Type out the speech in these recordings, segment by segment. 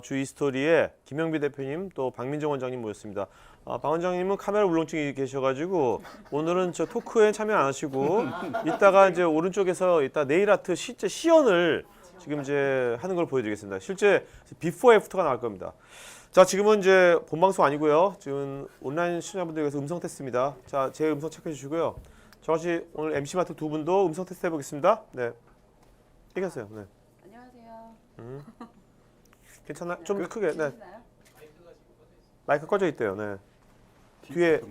주 이스토리에 김영비 대표님 또 박민정 원장님 모였습니다. 박 원장님은 카메라 울렁증이 계셔가지고 오늘은 저 토크에 참여 안 하시고 이따가 이제 오른쪽에서 이따 네일 아트 실제 시연을 지금 이제 하는 걸 보여드리겠습니다. 실제 비포 애프터가 나올 겁니다. 자, 지금은 이제 본방송 아니고요. 지금 온라인 시청자분들 위해서 음성 테스트입니다. 자, 제 음성 체크해 주시고요. 저같이 오늘 MC 맡은 두 분도 음성 테스트 해보겠습니다. 네, 얘기하세요. 네. 안녕하세요. 괜찮나? 좀 크게. 네. 들리시나요? 마이크 꺼져 있대요. 네. 뒤에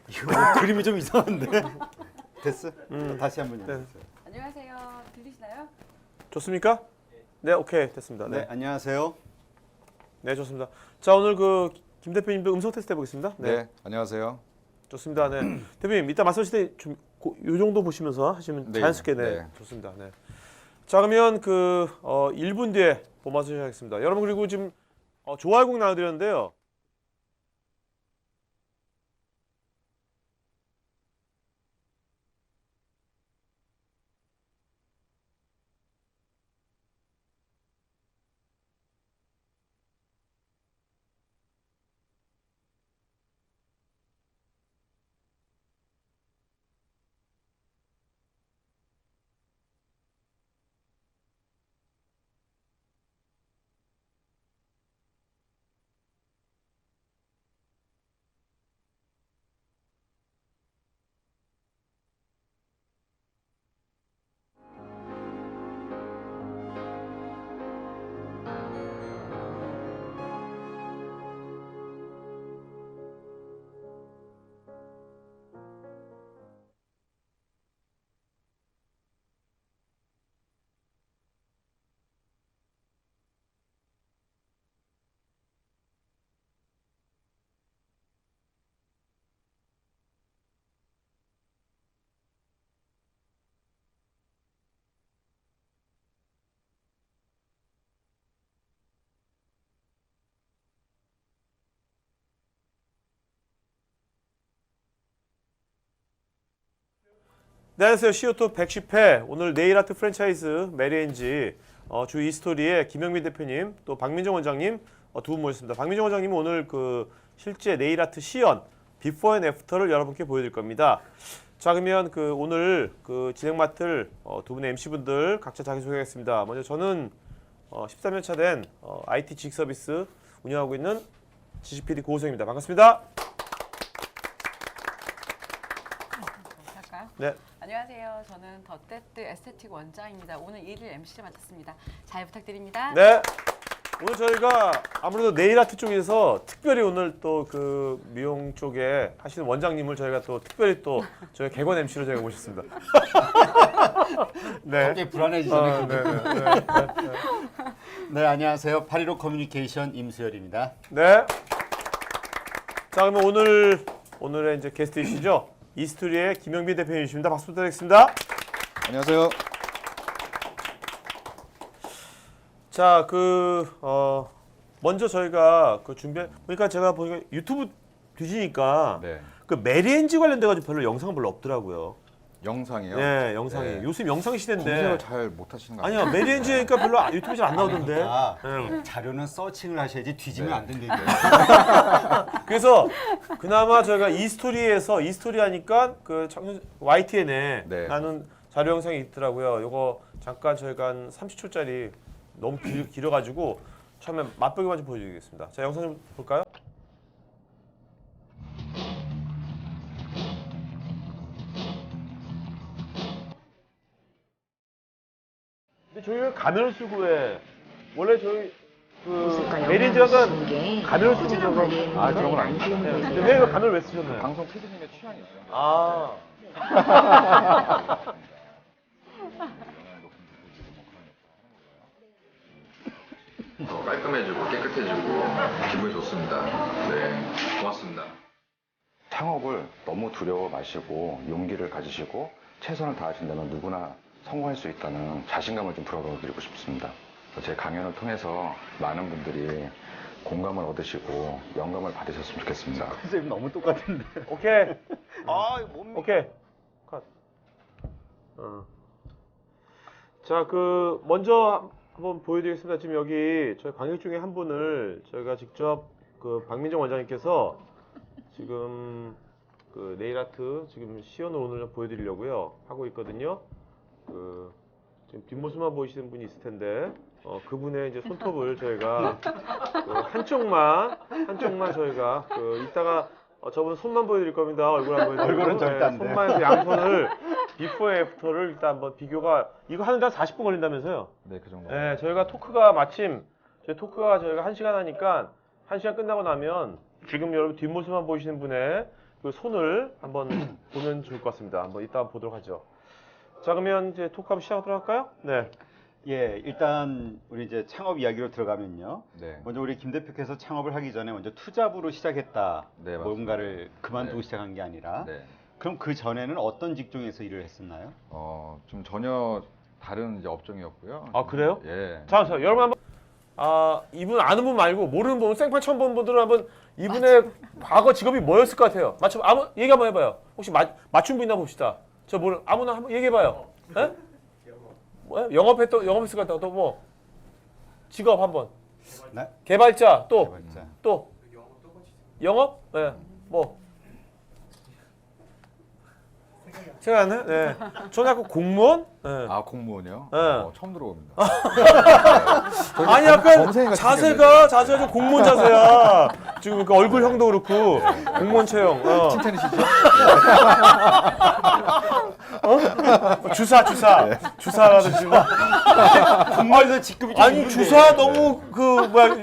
이거 그림이 좀 이상한데. 됐어? 다시 한번 네. 해주세요. 안녕하세요. 들리시나요? 좋습니까? 네, 오케이 됐습니다. 네, 네, 안녕하세요. 네 좋습니다. 자, 오늘 그 김 대표님도 음성 테스트 해보겠습니다. 네, 안녕하세요. 좋습니다. 네, 대표님 이따 말씀하실 때 좀 요 정도 보시면서 하시면 네, 자연스럽게 네, 네. 좋습니다. 네. 자, 그러면 그 1분 뒤에 본방송 시작하겠습니다. 여러분 그리고 지금 좋아요 꼭 나눠드렸는데요. 네, 안녕하세요. 시오토 110회 오늘 네일 아트 프랜차이즈 메리엔지 주 이스토리의 김영민 대표님 또 박민정 원장님 두 분 모셨습니다. 박민정 원장님은 오늘 그 실제 네일 아트 시연 비포 앤 애프터를 여러분께 보여드릴 겁니다. 자, 그러면 그 오늘 그 진행 맡을 두 분의 MC분들 각자 자기소개하겠습니다. 먼저 저는 13년 차 된 IT 지식 서비스 운영하고 있는 지식PD 고호성입니다. 반갑습니다. 할까요? 네. 안녕하세요. 저는 더떼뜨 에스테틱 원장입니다. 오늘 1일 MC를 맡았습니다. 잘 부탁드립니다. 네. 오늘 저희가 아무래도 네일 아트 쪽에서 특별히 오늘 또 그 미용 쪽에 하시는 원장님을 저희가 또 특별히 또 저희 개건 MC로 저희가 모셨습니다. 네. 갑자기 불안해지잖아요. 네, 네, 네. 네, 안녕하세요. 815 커뮤니케이션 임수열입니다. 네. 자, 그러면 오늘의 이제 게스트이시죠? 이스토리의 김영빈 대표님이십니다. 박수 부탁드리겠습니다. 안녕하세요. 자, 먼저 저희가 그 보니까 제가 보니까 유튜브 뒤지니까 네, 그 메리엔지 관련돼 가지고 별로 영상은 별로 없더라고요. 영상이요. 네, 영상이. 네. 요즘 영상 시대인데. 검색을 잘 못하시는 거 아니야, 메리엔지니까 별로 유튜브에 잘 안 나오던데. 아, 네. 자료는 서칭을 하셔야지 뒤지면 네. 안 된다고요. 그래서 그나마 저희가 이스토리에서 이스토리 하니까 그 YTN에 네. 나는 자료 영상이 있더라고요. 요거 잠깐 저희가 한 30초짜리 너무 길어가지고 처음에 맛보기만 좀 보여드리겠습니다. 자, 영상 좀 볼까요? 근데 저희가 가면을 쓰고 해. 원래 저희 그 메리엔지가 가면을 쓰고 저거. 아, 그런 건 아니죠. 네. 근데 왜 가면을 왜 쓰셨나요? 방송 PD님의 취향이죠. 아. 더 깔끔해지고 깨끗해지고 기분이 좋습니다. 네, 고맙습니다. 창업을 너무 두려워 마시고 용기를 가지시고 최선을 다하신다면 누구나 성공할 수 있다는 자신감을 좀 불어넣어드리고 싶습니다. 제 강연을 통해서 많은 분들이 공감을 얻으시고 영감을 받으셨으면 좋겠습니다. 선생님 너무 똑같은데. 오케이. 아, 뭡니까? 오케이. 컷. 자, 그 먼저 한번 보여드리겠습니다. 지금 여기 저희 관객 중에 한 분을 저희가 직접 그 박민정 원장님께서 지금 그 네일 아트 지금 시연을 오늘 보여드리려고요 하고 있거든요. 그 지금 뒷모습만 보이시는 분이 있을 텐데 그분의 이제 손톱을 저희가 그 한쪽만 저희가 그 이따가 저분 손만 보여드릴 겁니다. 얼굴 안 보여드리고 얼굴은 절대 안 돼. 손만 해서 양손을 비포 애프터를 일단 한번 비교가 이거 하는데 한 40분 걸린다면서요? 네, 그 정도. 네, 저희가 토크가 마침 저희 토크가 저희가 1시간 하니까 1시간 끝나고 나면 지금 여러분 뒷모습만 보이시는 분의 그 손을 한번 보면 좋을 것 같습니다. 한번 이따 보도록 하죠. 자, 그러면 이제 토크 한번 시작하도록 할까요? 네. 예, 일단 우리 이제 창업 이야기로 들어가면요. 네. 먼저 우리 김 대표께서 창업을 하기 전에 먼저 투잡으로 시작했다. 네, 맞습니다. 뭔가를 그만두고 네. 시작한 게 아니라. 네. 그럼 그 전에는 어떤 직종에서 일을 했었나요? 좀 전혀 다른 이제 업종이었고요. 아, 그래요? 예. 자, 여러분 한번 이분 아는 분 말고 모르는 분 생판 처음 본 분들은 한번 이분의 과거 직업이 뭐였을 것 같아요. 얘기 한번 해봐요. 혹시 맞춘 분 있나 봅시다. 저 모르 아무나 한번 얘기해봐요. 예? 뭐야? 영업했을 것 같다. 또 뭐? 직업 한번. 네? 개발자 또. 개발자. 또. 영업? 네. 뭐? 생각 안 나요? 네. 저는 아까 공무원? 네. 아, 공무원이요? 네. 처음 들어봅니다. 아니 약간 검색이가 자세가 좀 공무원 자세야. 지금 그 얼굴형도 그렇고 공무원 체형. 칭찬이시죠? 주사라든지 뭐. 공무원에서 직급이 좀 아니 있는데. 주사 너무 그 뭐야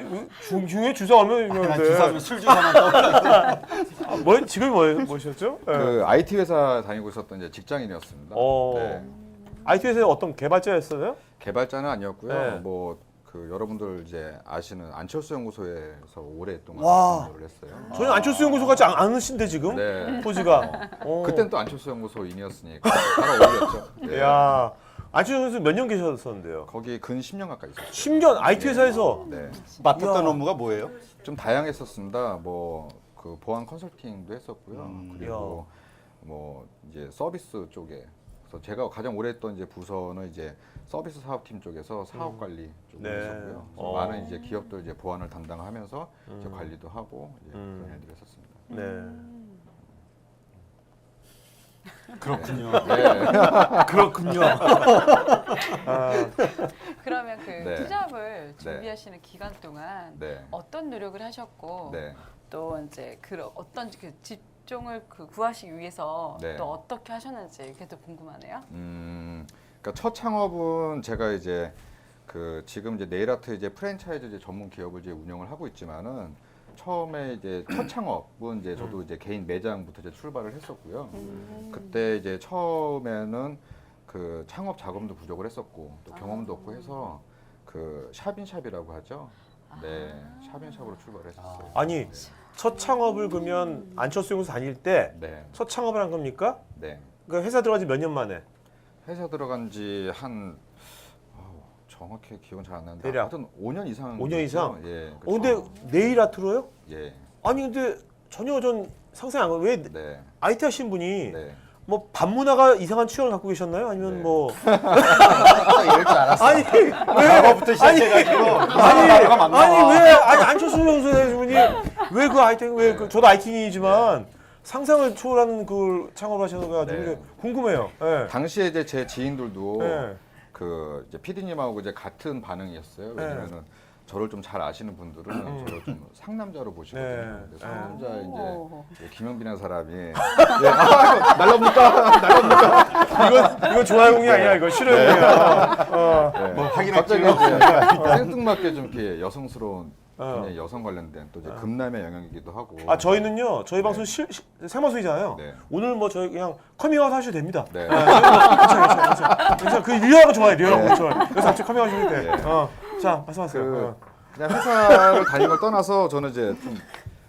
중요해 주사 얼마나 난 유명한데. 주사면 술 주사만 떠. 뭐 지금 뭐셨죠? 그 IT 회사 다니고 있었던 이제 직장인이었습니다. 네. IT에서 어떤 개발자였어요? 개발자는 아니었고요. 네. 뭐 그 여러분들 이제 아시는 안철수 연구소에서 오랫동안 와. 근무를 했어요. 저는 안철수 연구소 같지 않으신데 지금 네. 포즈가. 그땐 또 안철수 연구소인이었으니까 잘 어울렸죠. 네. 야 안철수 연구소 몇 년 계셨었는데요? 거기 근 10년 가까이 있었어요. 10년 IT 회사에서. 네. 맡았던 이야. 업무가 뭐예요? 좀 다양했었습니다. 뭐 그 보안 컨설팅도 했었고요. 그리고 이야. 뭐 이제 서비스 쪽에 그래서 제가 가장 오래 했던 이제 부서는 이제 서비스 사업팀 쪽에서 사업 관리 쪽을 네. 했었고요. 그래서 어. 많은 이제 기업들 이제 보안을 담당하면서 이제 관리도 하고 이제 그런 일들을 했었습니다. 네. 그렇군요. 네. 그렇군요. 그러면 그 네. 투잡을 준비하시는 기간 동안 네. 어떤 노력을 하셨고 네. 또 이제 그 어떤 그 직종을 그 구하시기 위해서 네. 또 어떻게 하셨는지 그게 또 궁금하네요. 그러니까 첫 창업은 제가 이제 그 지금 이제 네일아트 이제 프랜차이즈 이제 전문 기업을 이제 운영을 하고 있지만은 처음에 이제 첫 창업은 이제 저도 이제 개인 매장부터 이제 출발을 했었고요. 그때 이제 처음에는 그 창업 자금도 부족을 했었고 또 경험도 없고 해서 그 샵인샵이라고 하죠. 네, 샵인샵으로 출발을 했었어요. 아니 첫 창업을 그러면 안철수 연구소 다닐 때 첫 네, 창업을 한 겁니까? 네. 그러니까 회사 들어간 지 몇 년 만에? 회사 들어간 지 한 정확히 기억은 잘 안 나는데 대략. 하여튼 5년 이상. 5년 이상? 예. 근데 네일 아트로요? 예. 아니 근데 전혀 전 상상이 안 가요. 왜 네. IT 하신 분이 네. 뭐 반문화가 이상한 취향을 갖고 계셨나요? 아니면 네. 뭐 이럴 줄 알았어. 아니 왜 작업부터 시작해가지고 아니 안철수 연구소의 분이 왜 그 IT 저도 IT이지만 상상을 초월하는 그 창업을 하셔가지고 네. 궁금해요. 네. 당시에 이제 제 지인들도 네. 그 이제 PD님하고 이제 같은 반응이었어요. 왜냐면은 저를 좀 잘 아시는 분들은 저를 좀 상남자로 보시거든요. 네. 근데 상남자 오. 이제 김영빈이라는 사람이 이건 좋아요공이 아니야. 이거 싫어요공이야. 뭐 확인할 갑자기 필요 없어요. 이제 생뚱맞게 좀 이렇게 여성스러운 어. 굉장히 여성 관련된 또 이제 금남의 영역이기도 하고. 저희는요. 저희 방송 생방송이잖아요. 네. 오늘 뭐 저희 그냥 커밍아웃 하셔도 됩니다. 네. 괜찮아. 그 리얼하고 좋아요. 리얼하고 좋아요. 그래서 갑자기 커밍아웃 돼. 네. 자 말씀하세요. 그 그냥 회사를 다니는 걸 떠나서 저는 이제 좀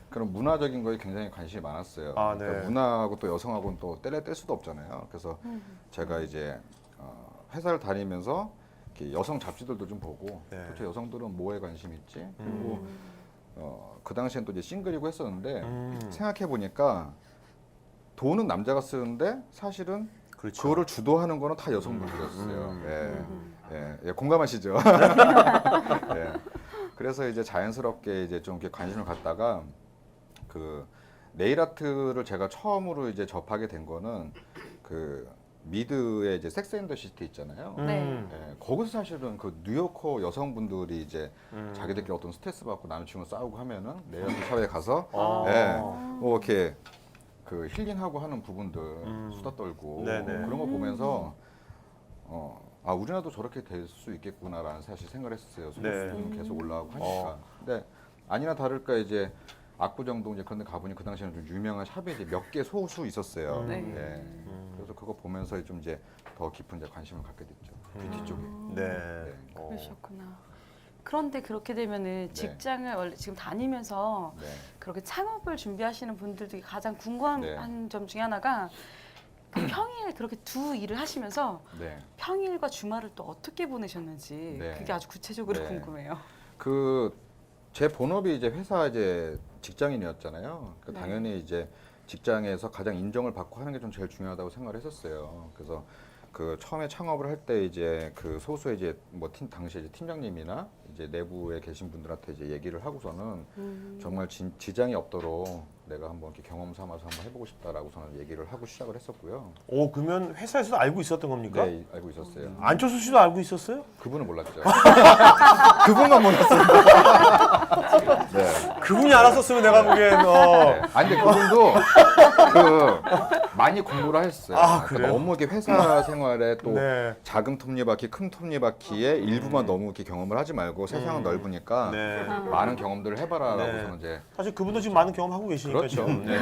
그런 문화적인 거에 굉장히 관심이 많았어요. 아, 네. 그러니까 문화하고 또 여성하고는 또 뗄 수도 없잖아요. 그래서 제가 이제 회사를 다니면서 이렇게 여성 잡지들도 좀 보고 네. 도대체 여성들은 뭐에 관심이 있지? 그리고 그 당시엔 또 이제 싱글이고 했었는데 생각해 보니까 돈은 남자가 쓰는데 사실은 그렇죠. 그거를 주도하는 거는 다 여성분들이었어요. 예, 공감하시죠? 예. 그래서 이제 자연스럽게 이제 좀 이렇게 관심을 갖다가 그 네일 아트를 제가 처음으로 이제 접하게 된 거는 그 미드의 이제 섹스 앤 더 시티 있잖아요. 네. 예, 거기서 사실은 그 뉴요커 여성분들이 이제 자기들끼리 어떤 스트레스 받고 남자친구 싸우고 하면은 네일 아트 샵에 가서 예, 뭐 이렇게 그 힐링하고 하는 부분들 수다 떨고 네네. 그런 거 보면서 아 우리나라도 저렇게 될 수 있겠구나라는 사실 생각을 했었어요. 네. 소득이 계속 올라가고 하니까. 근데 아니나 다를까 이제 압구정동 이제 그런 데 가보니 그 당시에는 좀 유명한 샵이 이제 몇 개 소수 있었어요. 네. 예. 그래서 그거 보면서 좀 이제 더 깊은 이제 관심을 갖게 됐죠. 뷰티 쪽에. 네. 그러셨구나. 그런데 그렇게 되면은 직장을 원래 지금 다니면서 네. 그렇게 창업을 준비하시는 분들도 가장 궁금한 네. 점 중에 하나가 그 평일 그렇게 두 일을 하시면서 네. 평일과 주말을 또 어떻게 보내셨는지 네. 그게 아주 구체적으로 네. 궁금해요. 그 제 본업이 이제 회사 이제 직장인이었잖아요. 그 네. 당연히 이제 직장에서 가장 인정을 받고 하는 게 좀 제일 중요하다고 생각을 했었어요. 그래서 그 처음에 창업을 할 때 이제 그 소수의 이제 뭐 팀 당시 이제 팀장님이나 이제 내부에 계신 분들한테 이제 얘기를 하고서는 정말 지장이 없도록 내가 한번 이렇게 경험 삼아서 한번 해보고 싶다라고 저는 얘기를 하고 시작을 했었고요. 오, 그러면 회사에서도 알고 있었던 겁니까? 네, 알고 있었어요. 안철수 씨도 알고 있었어요? 그분은 몰랐죠. 그분만 몰랐어요. 네. 그분이 알았었으면 내가 보기엔 네. 아니 근데 그분도 그 많이 공부를 하셨어요. 아, 그러니까 그래요? 너무 이렇게 회사 생활에 또 네. 작은 톱니바퀴, 큰 톱니바퀴의 일부만 너무 이렇게 경험을 하지 말고 세상은 넓으니까 네. 많은 경험들을 해봐라라고 네. 저는 이제 사실 그분도 지금 많은 경험하고 계시니까 그렇죠. 지금. 네,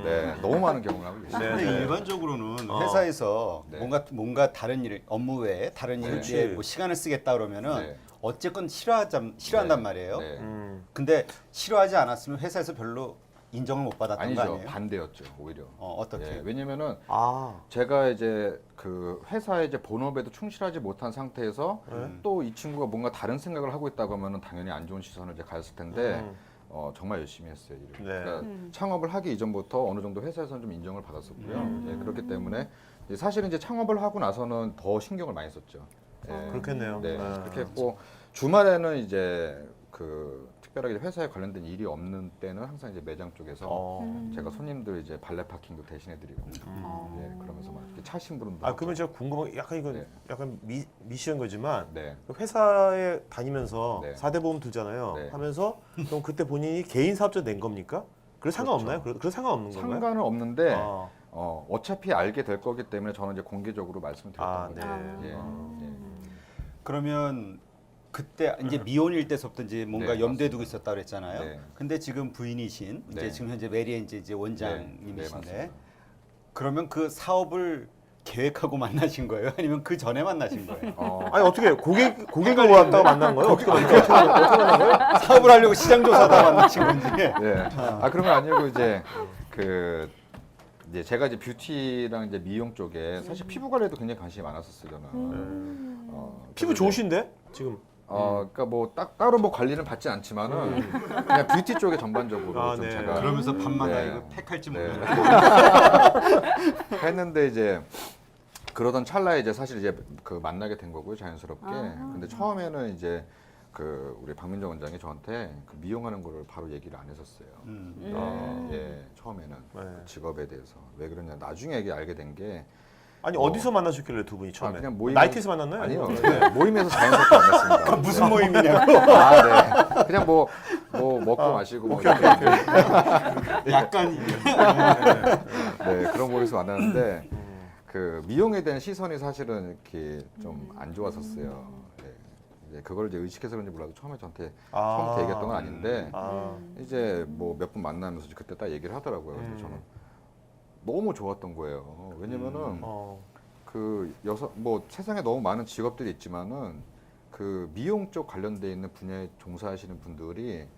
네, 너무 많은 경험을 하고 계시죠. 네. 근데 네. 일반적으로는 회사에서 네. 뭔가 다른 일, 업무 외에 다른 그렇지. 일에 뭐 시간을 쓰겠다 그러면은 네. 어쨌건 싫어한단 네. 말이에요. 네. 근데 싫어하지 않았으면 회사에서 별로 인정을 못 받았던 거 아니죠. 아니에요? 반대였죠. 오히려. 어떻게? 예, 왜냐면은 아, 제가 이제 그 회사의 이제 본업에도 충실하지 못한 상태에서 또 이 친구가 뭔가 다른 생각을 하고 있다고 하면은 당연히 안 좋은 시선을 이제 가졌을 텐데 정말 열심히 했어요. 일을. 네. 그러니까 창업을 하기 이전부터 어느 정도 회사에서는 좀 인정을 받았었고요. 예, 그렇기 때문에 이제 사실은 이제 창업을 하고 나서는 더 신경을 많이 썼죠. 예. 그렇겠네요. 네, 아. 그렇게 했고 주말에는 이제 그 특별하게 회사에 관련된 일이 없는 때는 항상 이제 매장 쪽에서 제가 손님들 이제 발레 파킹도 대신해드리고, 예, 그러면서 막 이렇게 차 심부름도. 아, 하고. 그러면 제가 궁금한 게 약간 이건 네. 약간 미션 거지만 네. 그 회사에 다니면서 네. 4대 보험 들잖아요. 네. 하면서 그럼 그때 본인이 개인 사업자 낸 겁니까? 그래 상관없나요? 그래 상관없는 건가요? 상관은 없는데 아, 어차피 알게 될 거기 때문에 저는 이제 공개적으로 말씀드렸던 아, 거죠. 네. 예, 예. 그러면 그때 이제 미혼일 때서부터 이제 뭔가 네, 염두에 두고 있었다 그랬잖아요. 네. 근데 지금 부인이신 이제 네. 지금 현재 메리엔즈 이제 네, 원장님이신데 맞습니다. 그러면 그 사업을 계획하고 만나신 거예요? 아니면 그 전에 만나신 거예요? 아니 어떻게 고객을 왔다가 만난 거예요? 어떻게 만난 거예요? 사업을 하려고 시장 조사다 만나신 건지. 네. 아 그런 건 아니고 이제 그 이제 제가 이제 뷰티랑 이제 미용 쪽에 사실 피부 관리에도 굉장히 관심이 많았었어요 저는. 피부 좋으신데 지금? 그러니까 뭐 따로 뭐 관리는 받지 않지만은 그냥 뷰티 쪽에 전반적으로 아, 좀 네. 제가 그러면서 밤마다 네. 이거 팩할지 네. 모르겠네. 했는데 이제 그러던 찰나에 이제 사실 이제 그 만나게 된 거고요 자연스럽게. 근데 처음에는 이제 그 우리 박민정 원장이 저한테 그 미용하는 거를 바로 얘기를 안 했었어요. 예, 처음에는 네. 그 직업에 대해서 왜 그러냐 나중에 이게 알게 된 게 아니 어디서 만나셨길래 두 분이 처음에? 그냥 모임 나이트에서 만났나요? 아니요 아니면? 네, 모임에서 자연스럽게 만났습니다. 무슨 모임이냐고. 아, 네. 그냥 뭐 먹고 마시고 뭐 이렇게 약간 네 그런 모임에서 만났는데 그 미용에 대한 시선이 사실은 이렇게 좀 안 좋았었어요. 네. 이제 그걸 이제 의식해서 그런지 몰라도 처음에 저한테 처음부터 얘기했던 건 아닌데 이제 뭐 몇 분 만나면서 그때 딱 얘기를 하더라고요. 근데 저는 너무 좋았던 거예요. 왜냐면은 그 뭐 세상에 너무 많은 직업들이 있지만은 그 미용 쪽 관련돼 있는 분야에 종사하시는 분들이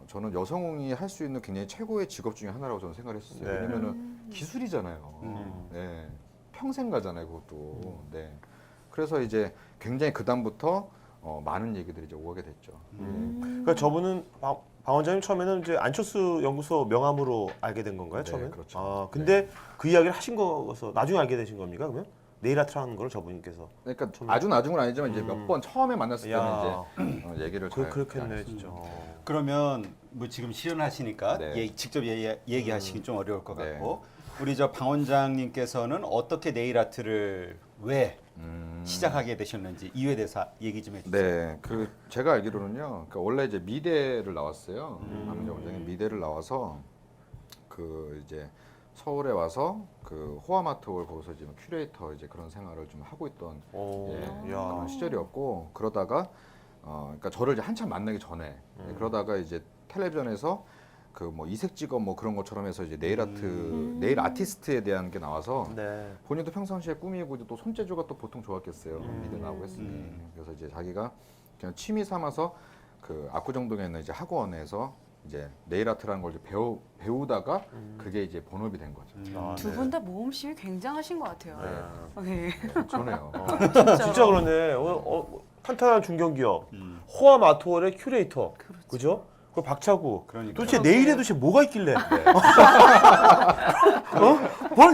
저는 여성이 할 수 있는 굉장히 최고의 직업 중에 하나라고 저는 생각을 했었어요. 네. 왜냐면은 기술이잖아요. 네. 평생 가잖아요, 그것도. 네. 그래서 이제 굉장히 그 다음부터 많은 얘기들이 이제 오게 됐죠. 그러니까 저분은 박 원장님 처음에는 이제 안철수 연구소 명함으로 알게 된 건가요? 네, 처음에? 그렇죠. 아, 근데 그 이야기를 하신 거서 나중에 알게 되신 겁니까? 그러면 네일 아트라는 걸 저분께서. 그러니까 아주 나중은 아니지만 이제 몇 번 처음에 만났을 때는 야. 이제 얘기를 잘 그렇겠네, 안 진짜. 그러면 뭐 지금 실현하시니까 네. 직접 얘기하시긴 좀 어려울 것 네. 같고 우리 저 방 원장님께서는 어떻게 네일 아트를 왜 시작하게 되셨는지 이유에 대해서 얘기 좀 해주세요. 네, 그 제가 알기로는요. 그러니까 원래 이제 미대를 나왔어요. 박민정 원장이 미대를 나와서 그 이제 서울에 와서 그 호화마트홀 거기서 지금 큐레이터 이제 그런 생활을 좀 하고 있던 오, 예, 야. 그런 시절이었고 그러다가 그러니까 저를 이제 한참 만나기 전에 그러다가 이제 텔레비전에서 그 뭐 이색 직업 뭐 그런 것처럼 해서 이제 네일 아트 네일 아티스트에 대한 게 나와서 네. 본인도 평상시에 꿈이고 또 손재주가 또 보통 좋았겠어요. 미대 나오고 했으니. 그래서 이제 자기가 그냥 취미 삼아서 그 압구정동에 있는 이제 학원에서 이제 네일 아트라는 걸 이제 배우다가 그게 이제 본업이 된 거죠. 아, 두 네. 분 다 모험심이 굉장하신 것 같아요. 네. 저네요. 진짜 그러네. 탄탄한 중견기업 호화마트홀의 큐레이터, 그죠? 그 박차구. 그러니까요. 도대체 네일에 도대체 뭐가 있길래?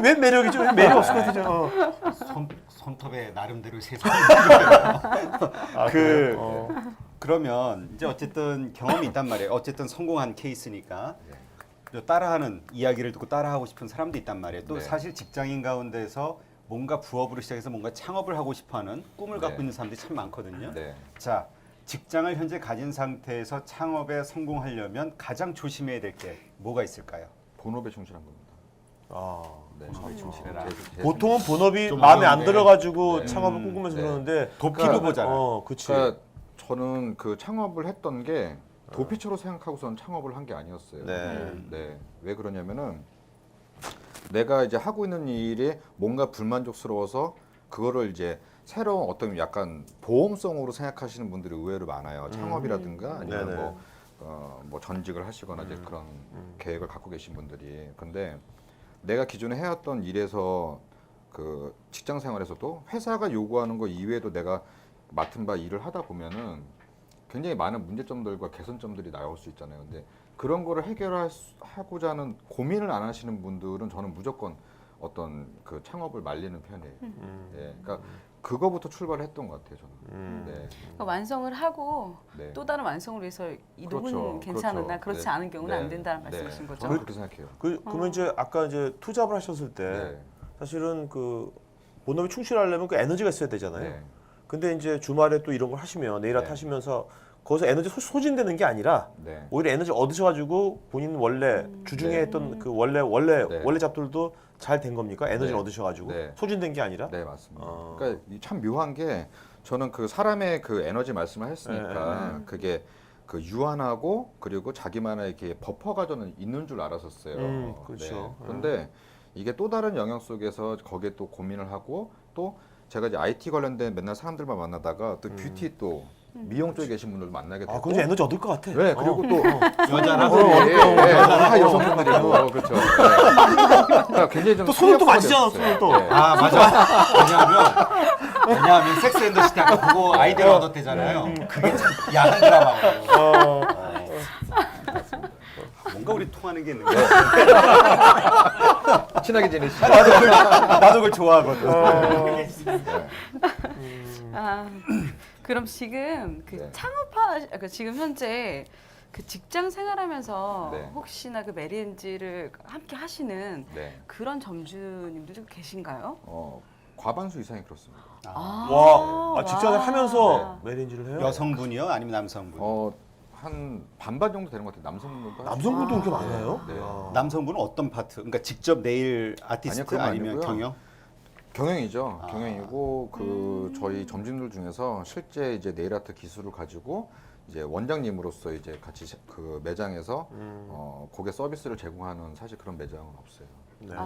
웬 매력이죠? 웬 매력 없을 것 같죠. 손톱에 나름대로 세상. 그래요? 그러면 이제 어쨌든 경험이 있단 말이에요. 어쨌든 성공한 케이스니까 또 따라하는 이야기를 듣고 따라하고 싶은 사람도 있단 말이에요. 또 네. 사실 직장인 가운데서 뭔가 부업으로 시작해서 뭔가 창업을 하고 싶어하는 꿈을 네. 갖고 있는 사람들이 참 많거든요. 네. 자, 직장을 현재 가진 상태에서 창업에 성공하려면 가장 조심해야 될 게 뭐가 있을까요? 본업에 충실한 겁니다. 아. 네. 본업에 충실해라. 보통은 본업이 좀 마음에 안 어려운데. 들어가지고 네. 창업을 꿈꾸면서 네. 그러는데 도피로 보잖아. 그치. 그러니까 저는 그 창업을 했던 게 도피처로 생각하고선 창업을 한 게 아니었어요. 네. 네. 왜 그러냐면은 내가 이제 하고 있는 일이 뭔가 불만족스러워서 그거를 이제 새로운 어떤 약간 보험성으로 생각하시는 분들이 의외로 많아요. 창업이라든가 아니면 네네. 뭐 전직을 하시거나 이제 그런 계획을 갖고 계신 분들이. 근데 내가 기존에 해왔던 일에서 그 직장 생활에서도 회사가 요구하는 거 이외에도 내가 맡은 바 일을 하다 보면은 굉장히 많은 문제점들과 개선점들이 나올 수 있잖아요. 근데 그런 거를 해결하고자 하는 고민을 안 하시는 분들은 저는 무조건 어떤 그 창업을 말리는 편이에요. 예, 그러니까 그거부터 출발을 했던 것 같아요, 저는. 네. 그러니까 완성을 하고 네. 또 다른 완성을 위해서 이동은 그렇죠, 괜찮으나 그렇죠. 그렇지 네. 않은 경우는 네. 안 된다는 네. 말씀이신 거죠. 저는 그렇게 생각해요. 그러면 이제 아까 이제 투잡을 하셨을 때 네. 사실은 그 본업에 충실하려면 그 에너지가 있어야 되잖아요. 네. 근데 이제 주말에 또 이런 걸 하시면 네일 아트 네. 하시면서 거기서 에너지 소진되는 게 아니라 네. 오히려 에너지 얻으셔가지고 본인 원래 주중에 네. 했던 그 원래 네. 잡들도 잘 된 겁니까? 에너지를 네. 얻으셔가지고 네. 소진된 게 아니라. 네, 맞습니다. 어. 그러니까 참 묘한 게 저는 그 사람의 그 에너지 말씀을 했으니까 그게 그 유한하고 그리고 자기만의 이렇게 버퍼가 저는 있는 줄 알았었어요. 그렇죠. 네. 그런데 이게 또 다른 영역 속에서 거기에 또 고민을 하고 또 제가 이제 IT 관련된 맨날 사람들만 만나다가 또 뷰티 또 미용 쪽에 계신 분들 만나게 되고. 아, 그럼 에너지 얻을 것 같아. 네, 그리고 또 여자라서 다 여성분들이고 그렇죠. 네. 그러니까 굉장히 좀 또 손을 또 만지잖아, 탄력적이었어요. 손을 또. 네. 아 맞아. 왜냐하면 섹스 앤더 시티 아까 그거 아이디어 얻었대잖아요. 그게 참 야한 드라마거든요. 뭔가 우리 통하는 게 있는 거야. 친하게 지내시죠. 나도 그걸 좋아하거든. 그럼 지금 그 네. 그러니까 지금 현재 그 직장 생활하면서 네. 혹시나 그 메리엔지를 함께 하시는 네. 그런 점주님들도 계신가요? 과반수 이상이 그렇습니다. 와, 직장을 와. 하면서 메리인지를 해요? 여성분이요? 아니면 남성분? 한 반반 정도 되는 것 같아요. 남성분들도 남성분도 그렇게 많아요? 네. 야. 남성분은 어떤 파트? 그러니까 직접 네일 아티스트 그건 아니면 아니고요. 경영? 경영이죠. 경영이고 그 저희 점주님들 중에서 실제 이제 네일 아트 기술을 가지고 이제 원장님으로서 이제 같이 그 매장에서 고객 서비스를 제공하는 사실 그런 매장은 없어요. 네.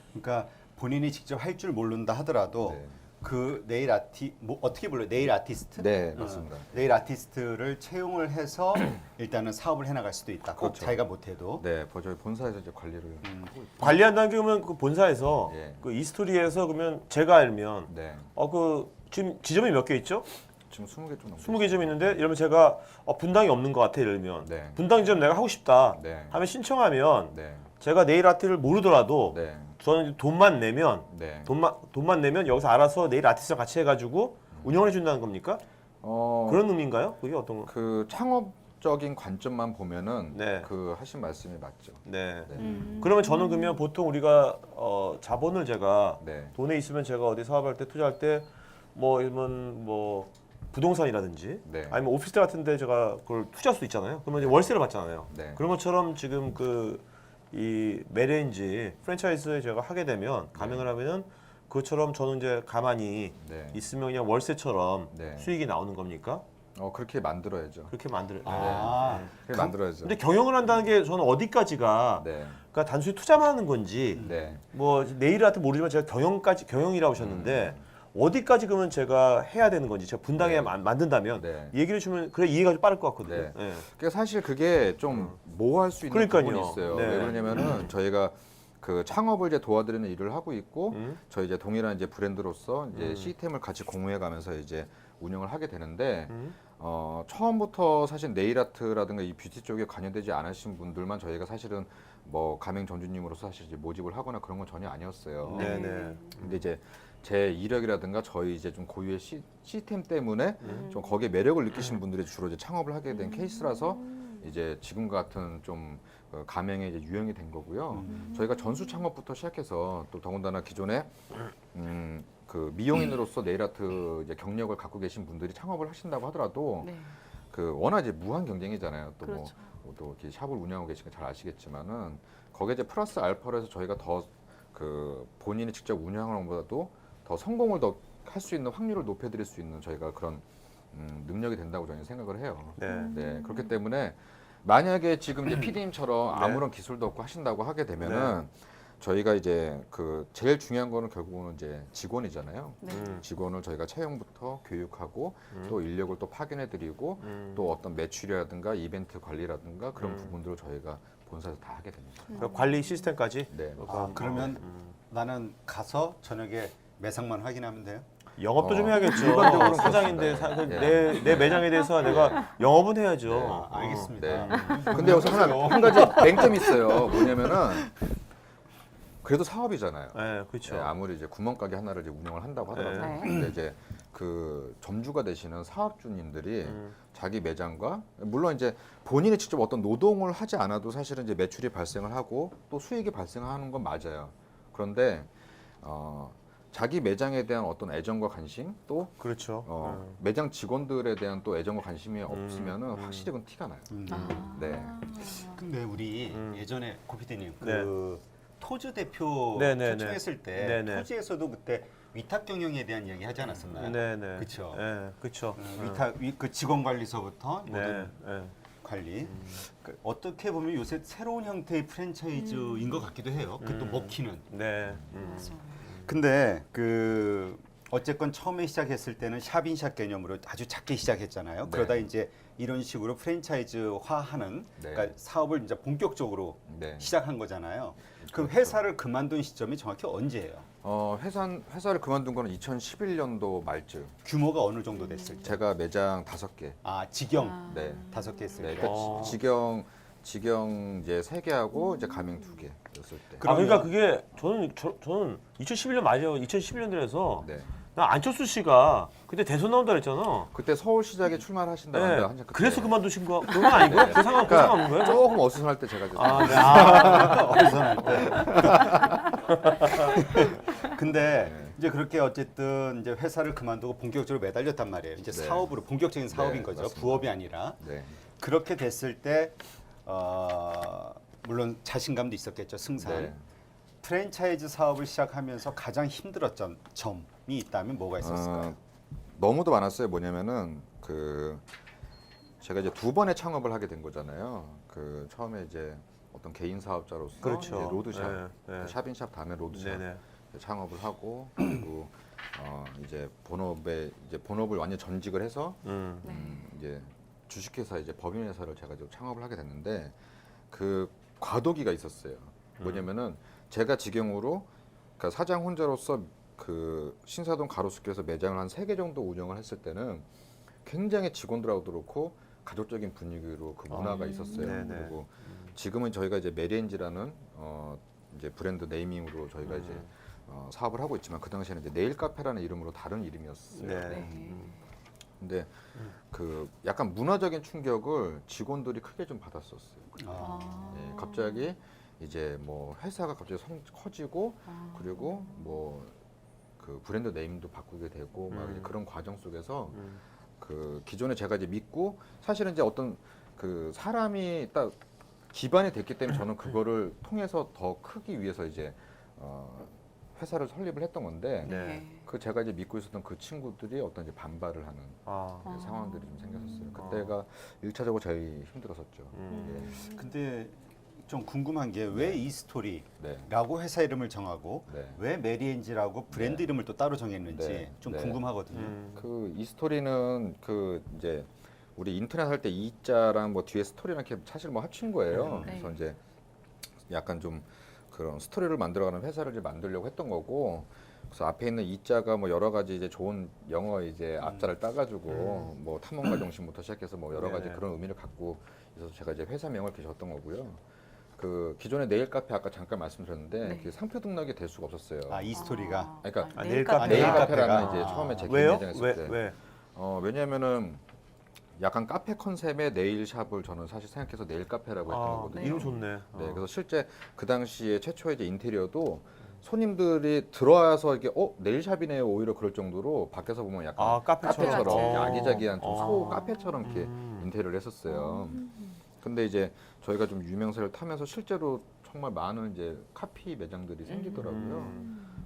그러니까 본인이 직접 할 줄 모른다 하더라도 네. 그 네일 뭐 어떻게 불러요? 네일 아티스트? 네, 맞습니다. 네일 아티스트를 채용을 해서 일단은 사업을 해나갈 수도 있다. 꼭 그렇죠. 자기가 못해도. 네, 저희 본사에서 이제 관리를 하고 있고. 관리한다는 게 그러면 그 본사에서 예. 그 이스토리에서 그러면 제가 알면 네. 그 지금 지점이 몇 개 있죠? 지금 20개 좀 넘게 20개 점 있는데 이러면 제가 분당이 없는 것 같아 이러면 네. 분당 지점 내가 하고 싶다 네. 하면 신청하면 네. 제가 네일 아트를 모르더라도 네. 저는 돈만 내면 네. 돈만 내면 여기서 알아서 네일 아티스트랑 같이 해가지고 운영을 해준다는 겁니까? 그런 의미인가요? 그게 어떤 거? 그 창업적인 관점만 보면은 네. 그 하신 말씀이 맞죠. 네. 네. 그러면 저는 그러면 보통 우리가 자본을 제가 네. 돈에 있으면 제가 어디 사업할 때 투자할 때 뭐 이런 뭐 부동산이라든지 네. 아니면 오피스텔 같은데 제가 그걸 투자할 수도 있잖아요. 그러면 이제 월세를 받잖아요. 네. 그런 것처럼 지금 이 메레인지 프랜차이즈에 제가 하게 되면 가맹을 하면은 그것처럼 저는 이제 가만히 네. 있으면 그냥 월세처럼 네. 수익이 나오는 겁니까? 그렇게 만들어야죠. 그렇게 만들. 아, 그렇게 만들어야죠. 근데 경영을 한다는 게 저는 어디까지가 네. 그러니까 단순히 투자만 하는 건지 네. 뭐 네일 아트 모르지만 제가 경영이라고 하셨는데 어디까지 그러면 제가 해야 되는 건지 제가 분당에 네. 만든다면 네. 얘기를 주면 그래 이해가 좀 빠를 것 같거든요. 네. 예. 그러니까 사실 그게 좀 모호할 수 있는 그러니까요. 부분이 있어요. 네. 왜 그러냐면은 저희가 그 창업을 이제 도와드리는 일을 하고 있고 음. 저희 이제 동일한 이제 브랜드로서 이제 시스템을 같이 공유해가면서 이제 운영을 하게 되는데 처음부터 사실 네일 아트라든가 이 뷰티 쪽에 관여되지 않으신 분들만 저희가 사실은 뭐 가맹 전주님으로서 사실 이제 모집을 하거나 그런 건 전혀 아니었어요. 네네. 근데 이제 제 이력이라든가 저희 이제 좀 고유의 시스템 때문에 좀 거기에 매력을 느끼신 분들이 주로 이제 창업을 하게 된 케이스라서 이제 지금과 같은 좀 가맹에 이제 유형이 된 거고요. 저희가 전수 창업부터 시작해서 또 더군다나 기존에 그 미용인으로서 네일 아트 이제 경력을 갖고 계신 분들이 창업을 하신다고 하더라도 네. 그 워낙 이제 무한 경쟁이잖아요. 또 그렇죠. 또 이렇게 샵을 운영하고 계시니까 잘 아시겠지만은 거기에 이제 플러스 알파로 해서 저희가 더 그 본인이 직접 운영하는 것보다도 더 성공을 더 할 수 있는 확률을 높여드릴 수 있는 저희가 그런 능력이 된다고 저는 생각을 해요. 네. 네, 그렇기 때문에 만약에 지금 이제 PD님처럼 네. 아무런 기술도 없고 하신다고 하게 되면은 저희가 이제 그 제일 중요한 거는 결국은 이제 직원이잖아요. 네. 직원을 저희가 채용부터 교육하고 또 인력을 또 파견해드리고 또 어떤 매출이라든가 이벤트 관리라든가 그런 부분들을 저희가 본사에서 다 하게 됩니다. 그러니까 관리 시스템까지. 네. 그러면 나는 가서 저녁에 매상만 확인하면 돼요? 영업도 좀 해야겠죠. 일반적으로는 사장인데 그렇습니다. 내 매장에 대해서 내가 영업은 해야죠. 알겠습니다. 네. 근데 여기서 한 가지 맹점이 있어요. 뭐냐면은 그래도 사업이잖아요. 네, 그렇죠. 네, 아무리 이제 구멍가게 하나를 이제 운영을 한다고 하더라도 네. 근데 이제 그 점주가 되시는 사업주님들이 자기 매장과 물론 이제 본인이 직접 어떤 노동을 하지 않아도 사실은 이제 매출이 발생을 하고 또 수익이 발생하는 건 맞아요. 그런데 자기 매장에 대한 어떤 애정과 관심 또 그렇죠. 매장 직원들에 대한 또 애정과 관심이 없으면은 확실히 그건 티가 나요. 아. 네. 근데 우리 예전에 고피디님 네. 그 토즈 대표 네네네. 초청했을 때 네네. 토즈에서도 그때 위탁 경영에 대한 이야기 하지 않았었나요? 네네. 그쵸. 네, 그렇죠. 그 직원 관리서부터 네, 모든 네. 관리. 그 어떻게 보면 요새 새로운 형태의 프랜차이즈인 것 같기도 해요. 그것도 먹히는. 네. 맞아. 근데 그 어쨌건 처음에 시작했을 때는 샵인샵 개념으로 아주 작게 시작했잖아요. 네. 그러다 이제 이런 식으로 프랜차이즈화하는 네. 그러니까 사업을 이제 본격적으로 네. 시작한 거잖아요. 그럼 그렇죠. 회사를 그만둔 시점이 정확히 언제예요? 회사를 그만둔 거는 2011년도 말쯤. 규모가 어느 정도 됐을 때? 제가 매장 5개. 아 직영 네. 5개 했을 네. 때. 그러니까 직영 이제 3개하고 이제 가맹 2개였을 때. 그러니까 그게 저는 2011년 말이에요. 2011년도에서 네. 나 안철수 씨가 그때 대선 나온다 그랬잖아. 그때 서울시장에 출마하신다고 네. 한자 그때. 그래서 그만두신 거 그런 건 아니고요? 그 상황 없는 거예요? 조금 어수선할 때 제가 이제 아, 네. 근데 이제 그렇게 어쨌든 이제 회사를 그만두고 본격적으로 매달렸단 말이에요. 이제 네. 사업으로 본격적인 사업인 네, 거죠. 맞습니다. 부업이 아니라. 네. 그렇게 됐을 때 물론 자신감도 있었겠죠. 승산. 네. 프랜차이즈 사업을 시작하면서 가장 힘들었던 점이 있다면 뭐가 있었을까요? 너무도 많았어요. 뭐냐면은 그 제가 이제 2번의 창업을 하게 된 거잖아요. 그 처음에 이제 어떤 개인 사업자로서 그렇죠. 이제 로드샵, 네, 네. 샵인샵 다음에 로드샵 네네. 창업을 하고 그리고 이제 본업을 완전 전직을 해서 이제 주식회사 이제 법인회사를 제가 좀 창업을 하게 됐는데 그 과도기가 있었어요. 뭐냐면은 제가 직영으로 그러니까 사장 혼자로서 그 신사동 가로수길에서 매장을 한 3개 정도 운영을 했을 때는 굉장히 직원들하고도 그렇고 가족적인 분위기로 그 문화가 있었어요. 네네. 그리고 지금은 저희가 이제 메리엔지라는 이제 브랜드 네이밍으로 저희가 이제 사업을 하고 있지만 그 당시에는 이제 네일 카페라는 이름으로 다른 이름이었어요. 네. 네. 근데 그 약간 문화적인 충격을 직원들이 크게 좀 받았었어요. 아. 예, 갑자기 이제 뭐 회사가 갑자기 커지고 그리고 뭐 그 브랜드 네임도 바꾸게 되고 막 이제 그런 과정 속에서 그 기존에 제가 이제 믿고 사실은 이제 어떤 그 사람이 딱 기반이 됐기 때문에 저는 그거를 통해서 더 크기 위해서 이제 회사를 설립을 했던 건데 네. 그 제가 이제 믿고 있었던 그 친구들이 어떤 이제 반발을 하는 아. 그 상황들이 좀 생겼었어요. 그때가 일차적으로 제일 힘들었었죠. 예. 근데 좀 궁금한 게 왜 이 스토리라고 네. 회사 이름을 정하고 네. 왜 메리엔지라고 브랜드 네. 이름을 또 따로 정했는지 네. 좀 네. 궁금하거든요. 그 이 스토리는 그 이제 우리 인터넷 할 때 이자랑 뭐 뒤에 스토리랑 이렇게 사실 뭐 합친 거예요. 네. 그래서 이제 약간 좀 그런 스토리를 만들어가는 회사를 이제 만들려고 했던 거고. 그래서 앞에 있는 이자가 뭐 여러 가지 이제 좋은 영어 이제 앞자를 따가지고 뭐 탐험가 정신부터 시작해서 뭐 여러 가지 네네. 그런 의미를 갖고 있어서 제가 이제 회사명을 이렇게 줬던 거고요. 그 기존의 네일 카페 아까 잠깐 말씀드렸는데 네. 그 상표 등록이 될 수가 없었어요. 아, 이 스토리가 그러니까 아, 네일 네일 카페. 카페. 네일 네일 카페라는 카페가. 이제 처음에 제 개인 왜요? 매장했을 왜? 때 왜? 왜냐면은 약간 카페 컨셉의 네일 샵을 저는 사실 생각해서 네일 카페라고 했던 아, 거거든요. 이름 좋네. 네, 그래서 실제 그 당시에 최초의 이제 인테리어도 손님들이 들어와서 이렇게 네일샵이네요 오히려 그럴 정도로 밖에서 보면 약간 아, 카페처럼. 카페처럼 같이. 아기자기한 좀 소 어. 카페처럼 이렇게 음. 인테리어를 했었어요. 근데 이제 저희가 좀 유명세를 타면서 실제로 정말 많은 이제 카피 매장들이 생기더라고요.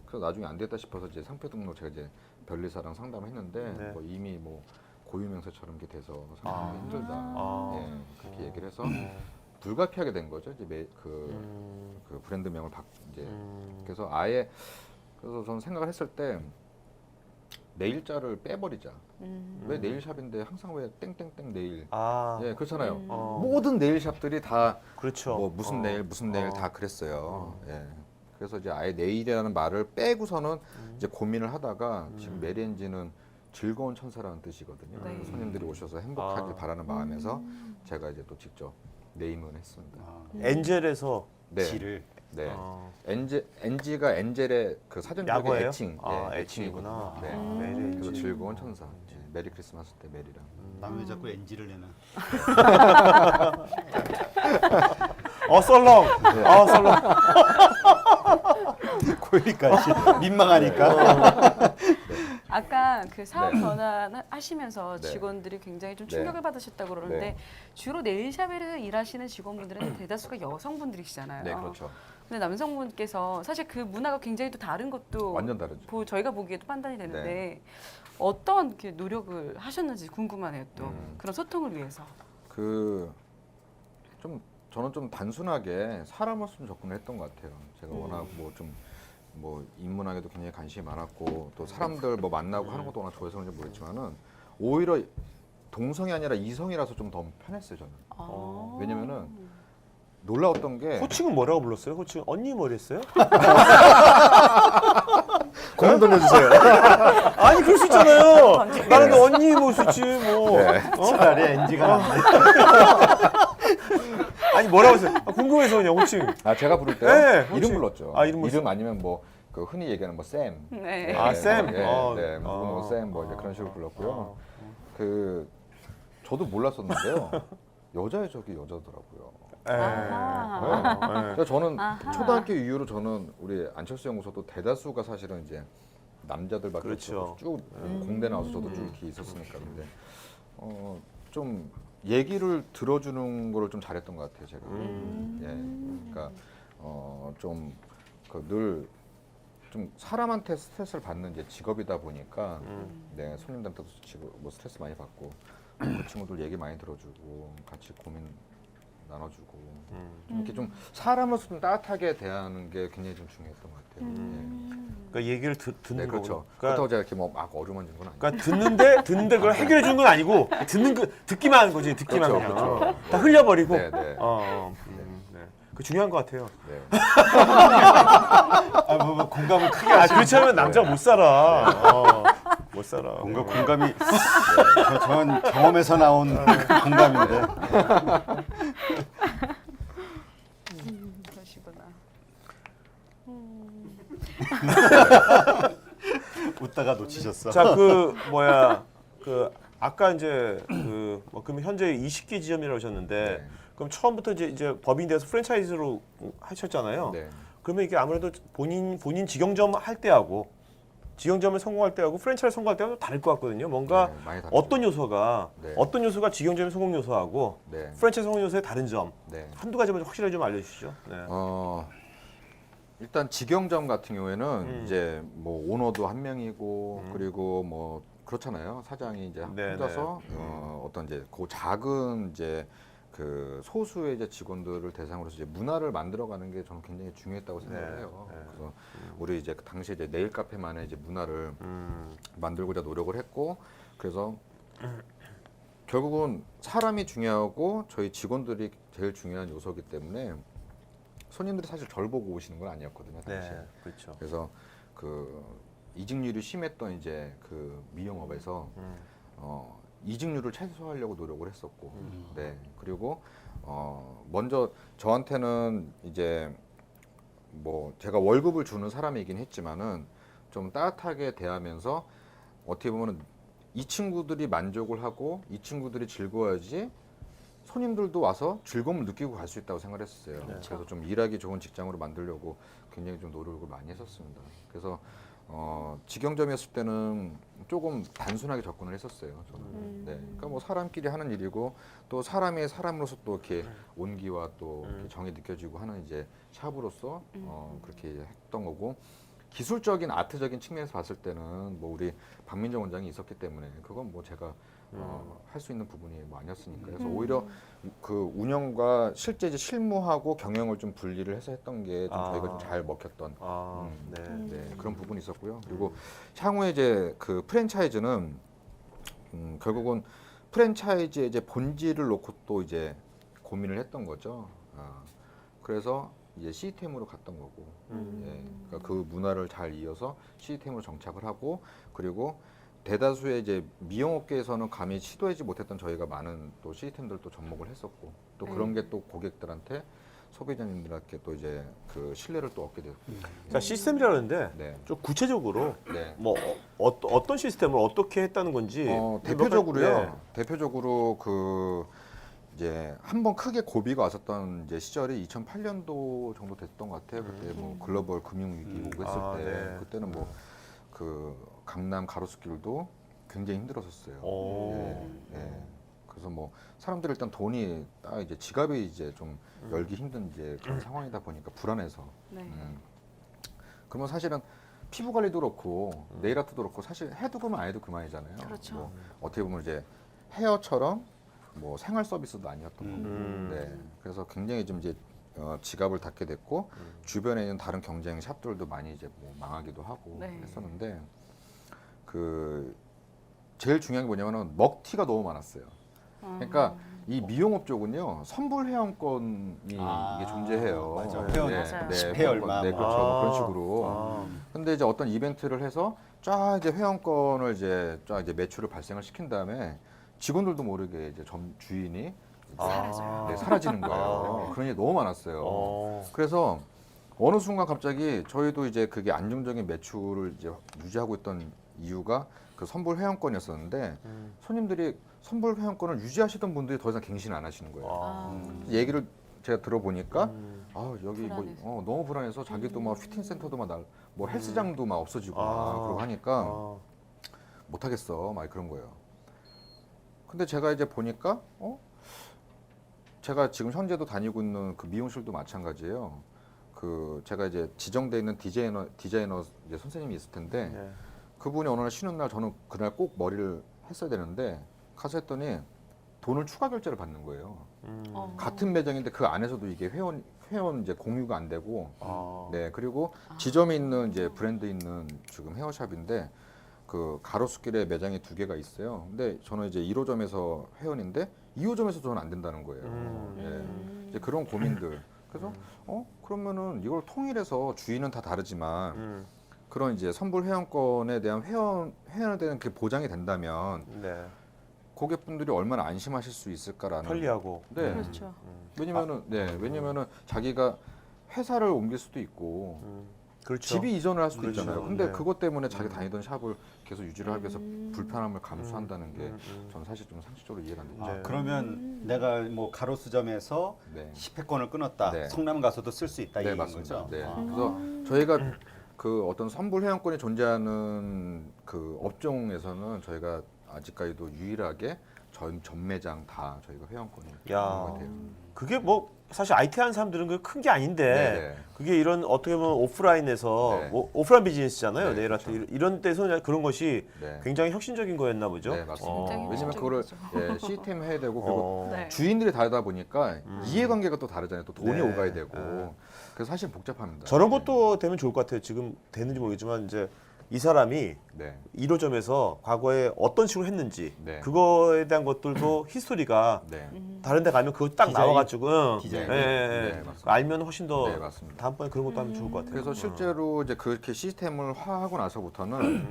그래서 나중에 안 됐다 싶어서 이제 상표 등록 제가 이제 변리사랑 상담을 했는데 네. 뭐 이미 뭐 고유명사처럼 이렇게 돼서 아. 상당히 힘들다. 아. 예, 그렇게 얘기를 해서 불가피하게 된 거죠. 이제 그 브랜드명을 이제 그래서 아예 그래서 저는 생각을 했을 때 네일자를 빼버리자. 왜 네일샵인데 항상 왜 땡땡땡 네일? 아, 예, 그렇잖아요. 어. 모든 네일샵들이 다 그렇죠. 뭐 무슨 네일 무슨 네일 어. 다 그랬어요. 예. 그래서 이제 아예 네일이라는 말을 빼고서는 이제 고민을 하다가 지금 메리엔지는 즐거운 천사라는 뜻이거든요. 네. 그래서 손님들이 오셔서 행복하길 아. 바라는 마음에서 제가 이제 또 직접 네임을 했습니다. 엔젤에서 네. 지를 네. 어. 엔지가 엔젤의 그 사전적인 약어예요? 애칭. 아, 예, 애칭이구나. 네. 메리엔지. 그래서 즐거운 천사. 예, 메리 크리스마스 때 메리랑. 남의 왜 자꾸 NG를 내나? 썰렁. 네. 썰렁. 고일까지 민망하니까. 아까 그 사업 네. 전환하시면서 네. 직원들이 굉장히 좀 네. 충격을 받으셨다고 그러는데 네. 주로 네일샵에서 일하시는 직원분들은 대다수가 여성분들이시잖아요. 네, 그렇죠. 근데 남성분께서 사실 그 문화가 굉장히 또 다른 것도 완전 다르죠. 저희가 보기에도 판단이 되는데 네. 어떤 이렇게 노력을 하셨는지 궁금하네요. 또 그런 소통을 위해서. 그 좀 저는 좀 단순하게 사람으로서 좀 접근을 했던 것 같아요. 제가 워낙 뭐 인문학에도 굉장히 관심이 많았고 또 사람들 뭐 만나고 하는 것도 워낙 좋아해서 그런지 모르겠지만은 오히려 동성이 아니라 이성이라서 좀 더 편했어요 저는. 아. 왜냐면은 놀라웠던 게 호칭은 뭐라고 불렀어요? 호칭 언니 뭐랬어요? 공을 돌려주세요. 아니 그럴 수 있잖아요. 나는 너 언니 뭐 수지 뭐. 차라리 NG가 낫네. 아니 뭐라고 했어요? 궁금해서 그냥 호칭. 제가 부를 때 네, 이름 혹시- 불렀죠. 아, 이름 불렀어요? 아니면 뭐 그 흔히 얘기하는 뭐 쌤. 네. 아, 쌤? 네, 어, 네, 뭐 아. 쌤, 뭐 이제 그런 식으로 불렀고요. 그 저도 몰랐었는데요. 여자의 적이 여자더라고요. 아하. 그래서 저는 아하. 초등학교 이후로 저는 우리 안철수 연구소도 대다수가 사실은 이제 남자들밖에 그렇죠. 없어서 쭉 공대 나와서 저도 쭉 이렇게 있었으니까 근데 좀 얘기를 들어주는 거를 좀 잘했던 것 같아요 제가. 예, 그러니까 좀 늘 좀 사람한테 스트레스를 받는 이제 직업이다 보니까 네, 손님들한테도 뭐 스트레스 많이 받고 그 친구들 얘기 많이 들어주고 같이 고민 나눠주고 좀 이렇게 좀 사람으로서 좀 따뜻하게 대하는 게 굉장히 좀 중요했던 것 같아요. 그러니까 얘기를 듣는 네, 거. 그렇죠. 그러니까, 그렇다고 제가 이렇게 뭐 막 어루만진 건 아니에요. 그러니까 듣는데 그걸 해결해 주는 건 아니고 듣기만 하는 거지. 듣기만 그렇죠, 그냥. 그렇죠. 다 흘려버리고. 네, 네. 네. 그 중요한 것 같아요. 네. 뭐 공감을 크게 아, 하시는 그렇지 않으면 남자 못 살아. 못 살아. 뭔가 공감이 전 경험에서 나온 공감인데 그러시구나. 웃다가 놓치셨어. 자, 그 아까 이제 그럼 현재 20개 지점이라고 하셨는데 네. 그럼 처음부터 이제 법인 돼서 프랜차이즈로 하셨잖아요. 네. 그러면 이게 아무래도 본인 직영점 할 때하고 직영점을 성공할 때하고 프랜차이즈 성공할 때하고 다를 것 같거든요. 뭔가 네, 많이 다르죠. 어떤 요소가 직영점의 성공 요소하고 네. 프랜차이즈 성공 요소의 다른 점 네. 한두 가지만 확실하게 좀 알려주시죠. 네. 일단 직영점 같은 경우에는 이제 뭐 오너도 한 명이고 그리고 뭐 그렇잖아요. 사장이 이제 네, 혼자서 어떤 이제 그 작은 이제 그 소수의 이제 직원들을 대상으로서 이제 문화를 만들어가는 게 저는 굉장히 중요했다고 생각을 네, 해요. 네. 그래서 우리 이제 그 당시에 이제 네일 카페만의 이제 문화를 만들고자 노력을 했고 그래서 결국은 사람이 중요하고 저희 직원들이 제일 중요한 요소이기 때문에 손님들이 사실 절 보고 오시는 건 아니었거든요. 당시에. 네, 그렇죠. 그래서 그 이직률이 심했던 이제 그 미용업에서 이직률을 최소화하려고 노력을 했었고, 네 그리고 먼저 저한테는 이제 뭐 제가 월급을 주는 사람이긴 했지만은 좀 따뜻하게 대하면서 어떻게 보면은 이 친구들이 만족을 하고 이 친구들이 즐거워야지 손님들도 와서 즐거움을 느끼고 갈 수 있다고 생각했었어요. 그래서 좀 일하기 좋은 직장으로 만들려고 굉장히 좀 노력을 많이 했었습니다. 그래서 직영점이었을 때는 조금 단순하게 접근을 했었어요. 저는. 네, 그러니까 뭐 사람끼리 하는 일이고 또 사람이 사람으로서 또 이렇게 온기와 또 이렇게 정이 느껴지고 하는 이제 샵으로서 그렇게 했던 거고. 기술적인 아트적인 측면에서 봤을 때는 뭐 우리 박민정 원장이 있었기 때문에 그건 뭐 제가 할 수 있는 부분이 뭐 아니었으니까 그래서 오히려 그 운영과 실제 이제 실무하고 경영을 좀 분리를 해서 했던 게 좀 저희가 좀 잘 먹혔던 네, 그런 부분이 있었고요. 그리고 향후에 이제 그 프랜차이즈는 결국은 프랜차이즈의 이제 본질을 놓고 또 이제 고민을 했던 거죠. 그래서 이제 시스템으로 갔던 거고, 예, 그러니까 그 문화를 잘 이어서 시스템으로 정착을 하고, 그리고 대다수의 이제 미용업계에서는 감히 시도하지 못했던 저희가 많은 또 시스템들도 접목을 했었고, 또 그런 게 또 고객들한테 소비자님들한테 또 이제 그 신뢰를 또 얻게 됐고. 자, 시스템이라는데 네. 좀 구체적으로 네. 뭐 어떤 시스템을 어떻게 했다는 건지 대표적으로요. 네. 대표적으로 그 이제 한번 크게 고비가 왔었던 이제 시절이 2008년도 정도 됐던 것 같아요. 그때 뭐 글로벌 금융위기 오고 했을 때 네. 그때는 뭐 그 강남 가로수길도 굉장히 힘들었었어요. 오. 예. 그래서 뭐 사람들이 일단 돈이 딱 이제 지갑이 이제 좀 열기 힘든 이제 그런 상황이다 보니까 불안해서. 네. 그러면 사실은 피부 관리도 그렇고 네일 아트도 그렇고 사실 해도 그만 안 해도 그만이잖아요. 그렇죠. 뭐 어떻게 보면 이제 헤어처럼 뭐 생활 서비스도 아니었던 거고. 네. 그래서 굉장히 좀 이제 지갑을 닫게 됐고 주변에 있는 다른 경쟁 샵들도 많이 이제 뭐 망하기도 하고 네. 했었는데 그 제일 중요한 게 뭐냐면은 먹튀가 너무 많았어요. 그러니까 이 미용업 쪽은요 선불 회원권이 이게 존재해요. 맞아요. 네, 회원 맞아요. 10회 얼마 네, 뭐. 그렇죠. 뭐 그런 식으로. 근데 이제 어떤 이벤트를 해서 쫙 이제 회원권을 이제 쫙 이제 매출을 발생을 시킨 다음에 직원들도 모르게 이제 주인이 사라져요. 네, 사라지는 거예요. 그런 일이 너무 많았어요. 어. 그래서 어느 순간 갑자기 저희도 이제 그게 안정적인 매출을 이제 유지하고 있던 이유가 그 선불 회원권이었었는데 손님들이 선불 회원권을 유지하시던 분들이 더 이상 갱신 안 하시는 거예요. 얘기를 제가 들어보니까 아 여기 불안해서. 뭐 너무 불안해서 자기도 막 피팅 센터도 막 뭐 헬스장도 막 없어지고 막 그러고 하니까 못 하겠어 막 그런 거예요. 근데 제가 이제 보니까 제가 지금 현재도 다니고 있는 그 미용실도 마찬가지예요. 그 제가 이제 지정돼 있는 디자이너 이제 선생님이 있을 텐데 네. 그분이 어느 날 쉬는 날 저는 그날 꼭 머리를 했어야 되는데 가서 했더니 돈을 추가 결제를 받는 거예요. 같은 매장인데 그 안에서도 이게 회원 이제 공유가 안 되고 네 그리고 지점에 있는 이제 브랜드 있는 지금 헤어샵인데 그 가로수길에 매장이 2개가 있어요. 근데 저는 이제 1호점에서 회원인데 2호점에서 저는 안 된다는 거예요. 네. 이제 그런 고민들. 그래서 그러면은 이걸 통일해서 주인은 다 다르지만 음. 그런 이제 선불 회원권에 대한 회원에 대한 그 보장이 된다면 네. 고객분들이 얼마나 안심하실 수 있을까라는. 편리하고. 네. 그렇죠. 왜냐면은 자기가 회사를 옮길 수도 있고 그렇죠. 집이 이전을 할 수도 그렇죠. 있잖아요. 근데 네. 그것 때문에 자기 다니던 샵을 계속 유지를 하기 위해서 불편함을 감수한다는 게 음. 저는 사실 좀 상식적으로 이해가 안 됩니다. 아, 네. 그러면 내가 뭐 가로수점에서 네. 10회권을 끊었다. 네. 성남 가서도 쓸 수 있다 이 네, 얘기인 맞습니다. 거죠. 네. 아. 그래서 저희가 그 어떤 선불 회원권이 존재하는 그 업종에서는 저희가 아직까지도 유일하게 전 매장 다 저희가 회원권이 있는 야. 것 같아요. 그게 뭐 사실 IT 하는 사람들은 그게 큰 게 아닌데 네. 그게 이런 어떻게 보면 오프라인에서 네. 오프라인 비즈니스잖아요. 네, 네일 아트 그렇죠. 이런 데서 그런 것이 네. 굉장히 혁신적인 거였나 보죠. 네, 맞습니다. 굉장히 왜냐면 그거를 혁신적이죠. 시스템 해야 되고 그리고 어. 네. 주인들이 다르다 보니까 이해관계가 또 다르잖아요. 또 돈이 네. 오가야 되고. 네. 그래서 사실 복잡합니다. 저런 네. 것도 되면 좋을 것 같아요. 지금 되는지 모르겠지만 이제 이 사람이 네. 1호점에서 과거에 어떤 식으로 했는지 네. 그거에 대한 것들도 히스토리가 네. 다른 데 가면 그거 딱 디자인? 나와가지고 디자인. 예. 네, 맞습니다. 알면 훨씬 더 네, 맞습니다. 다음번에 그런 것도 하면 좋을 것 같아요. 그래서 실제로 이제 그렇게 시스템을 화하고 나서부터는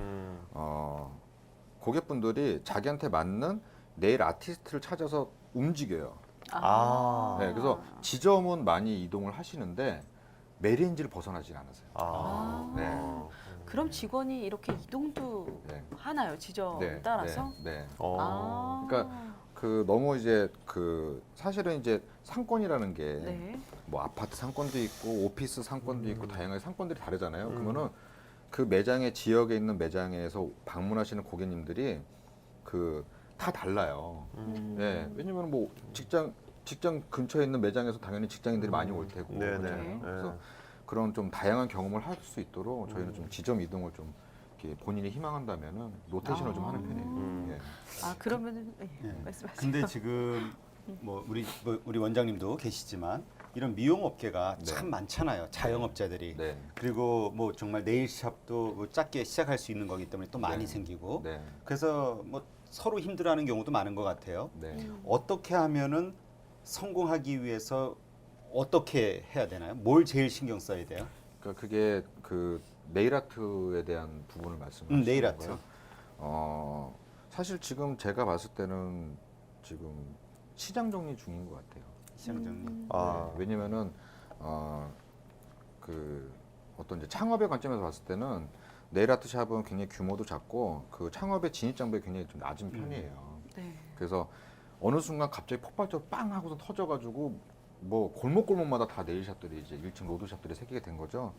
고객분들이 자기한테 맞는 네일 아티스트를 찾아서 움직여요. 아. 네, 그래서 지점은 많이 이동을 하시는데 메리인지를 벗어나질 않으세요. 아. 네. 그럼 직원이 이렇게 이동도 네. 하나요? 지점 네, 따라서? 네. 어. 아. 그러니까 그 너무 이제 그 사실은 이제 상권이라는 게 네. 뭐 아파트 상권도 있고 오피스 상권도 있고 다양하게 상권들이 다르잖아요. 그러면은 그 매장의 지역에 있는 매장에서 방문하시는 고객님들이 그 다 달라요. 네, 왜냐면 뭐 직장 근처에 있는 매장에서 당연히 직장인들이 많이 올 테고 네네. 그렇잖아요. 네. 그래서 그런 좀 다양한 경험을 할 수 있도록 저희는 좀 지점 이동을 좀 이렇게 본인이 희망한다면은 로테이션을 좀 하는 편이에요. 예. 아 그러면은 네, 예. 말씀하세요. 근데 지금 뭐 우리 원장님도 계시지만 이런 미용 업계가 네. 참 많잖아요. 자영업자들이. 네. 그리고 뭐 정말 네일샵도 뭐 작게 시작할 수 있는 거기 때문에 또 많이 네. 생기고. 네. 그래서 뭐 서로 힘들어하는 경우도 많은 것 같아요. 네. 어떻게 하면은 성공하기 위해서 어떻게 해야 되나요? 뭘 제일 신경 써야 돼요? 그러니까 그게 그 네일 아트에 대한 부분을 말씀하시는 네일 아트. 거고요. 사실 지금 제가 봤을 때는 지금 시장 정리 중인 것 같아요. 시장장님. 아. 네, 왜냐면은 그 어떤 이제 창업의 관점에서 봤을 때는 네일 아트 샵은 굉장히 규모도 작고 그 창업의 진입 장벽이 굉장히 좀 낮은 편이에요. 네. 그래서 어느 순간 갑자기 폭발적으로 빵 하고서 터져가지고 뭐 골목골목마다 다 네일샵들이 이제 1층 로드샵들이 생기게 된 거죠.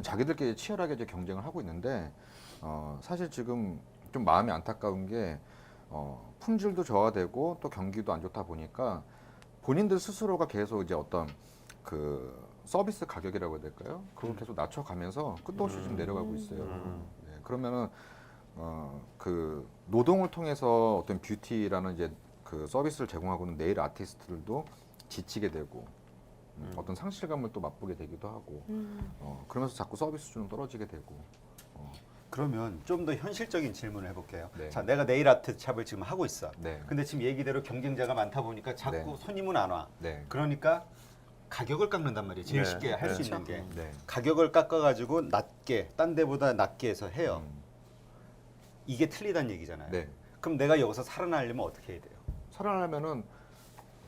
자기들끼리 치열하게 이제 경쟁을 하고 있는데 사실 지금 좀 마음이 안타까운 게 품질도 저하되고 또 경기도 안 좋다 보니까 본인들 스스로가 계속 이제 어떤 그 서비스 가격이라고 해야 될까요? 그걸 계속 낮춰가면서 끝도 없이 좀 내려가고 있어요. 네, 그러면은 그 노동을 통해서 어떤 뷰티라는 이제 그 서비스를 제공하고 있는 네일 아티스트들도 지치게 되고 어떤 상실감을 또 맛보게 되기도 하고 그러면서 자꾸 서비스 수준은 떨어지게 되고 그러면 좀 더 현실적인 질문을 해볼게요. 네. 자, 내가 네일 아트 샵을 지금 하고 있어. 네. 근데 지금 얘기대로 경쟁자가 많다 보니까 자꾸 네. 손님은 안 와. 네. 그러니까 가격을 깎는단 말이에요. 제일 네. 쉽게 할 수 네. 있는 게. 네. 가격을 깎아가지고 낮게, 딴 데보다 낮게 해서 해요. 음, 이게 틀리다는 얘기잖아요. 네. 그럼 내가 여기서 살아나려면 어떻게 해야 돼요? 살아나려면은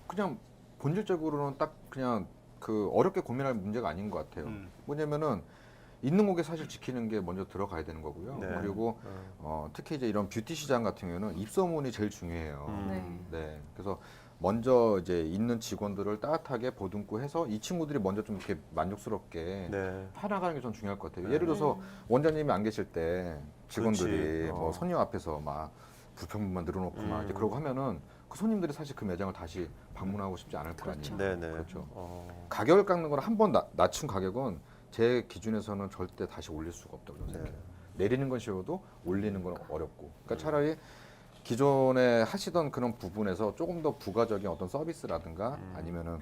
그냥 본질적으로는 딱 그냥 그 어렵게 고민할 문제가 아닌 것 같아요. 뭐냐면은 있는 고객 사실 지키는 게 먼저 들어가야 되는 거고요. 네. 그리고 특히 이제 이런 뷰티 시장 같은 경우는 입소문이 제일 중요해요. 네. 네. 그래서 먼저 이제 있는 직원들을 따뜻하게 보듬고 해서 이 친구들이 먼저 좀 이렇게 만족스럽게 네. 해나가는 게 전 중요할 것 같아요. 예를 들어서 원장님이 안 계실 때 직원들이 그렇지. 뭐 손님 앞에서 막 불평분만 늘어놓고 막 이제 그러고 하면은 그 손님들이 사실 그 매장을 다시 방문하고 싶지 않을 거 아니에요. 네네. 그렇죠. 어. 가격을 깎는 건 한 번 낮춘 가격은 제 기준에서는 절대 다시 올릴 수가 없다고 저는 생각해요. 내리는 건 쉬워도 올리는 건 어렵고. 그러니까 차라리 기존에 하시던 그런 부분에서 조금 더 부가적인 어떤 서비스라든가 아니면은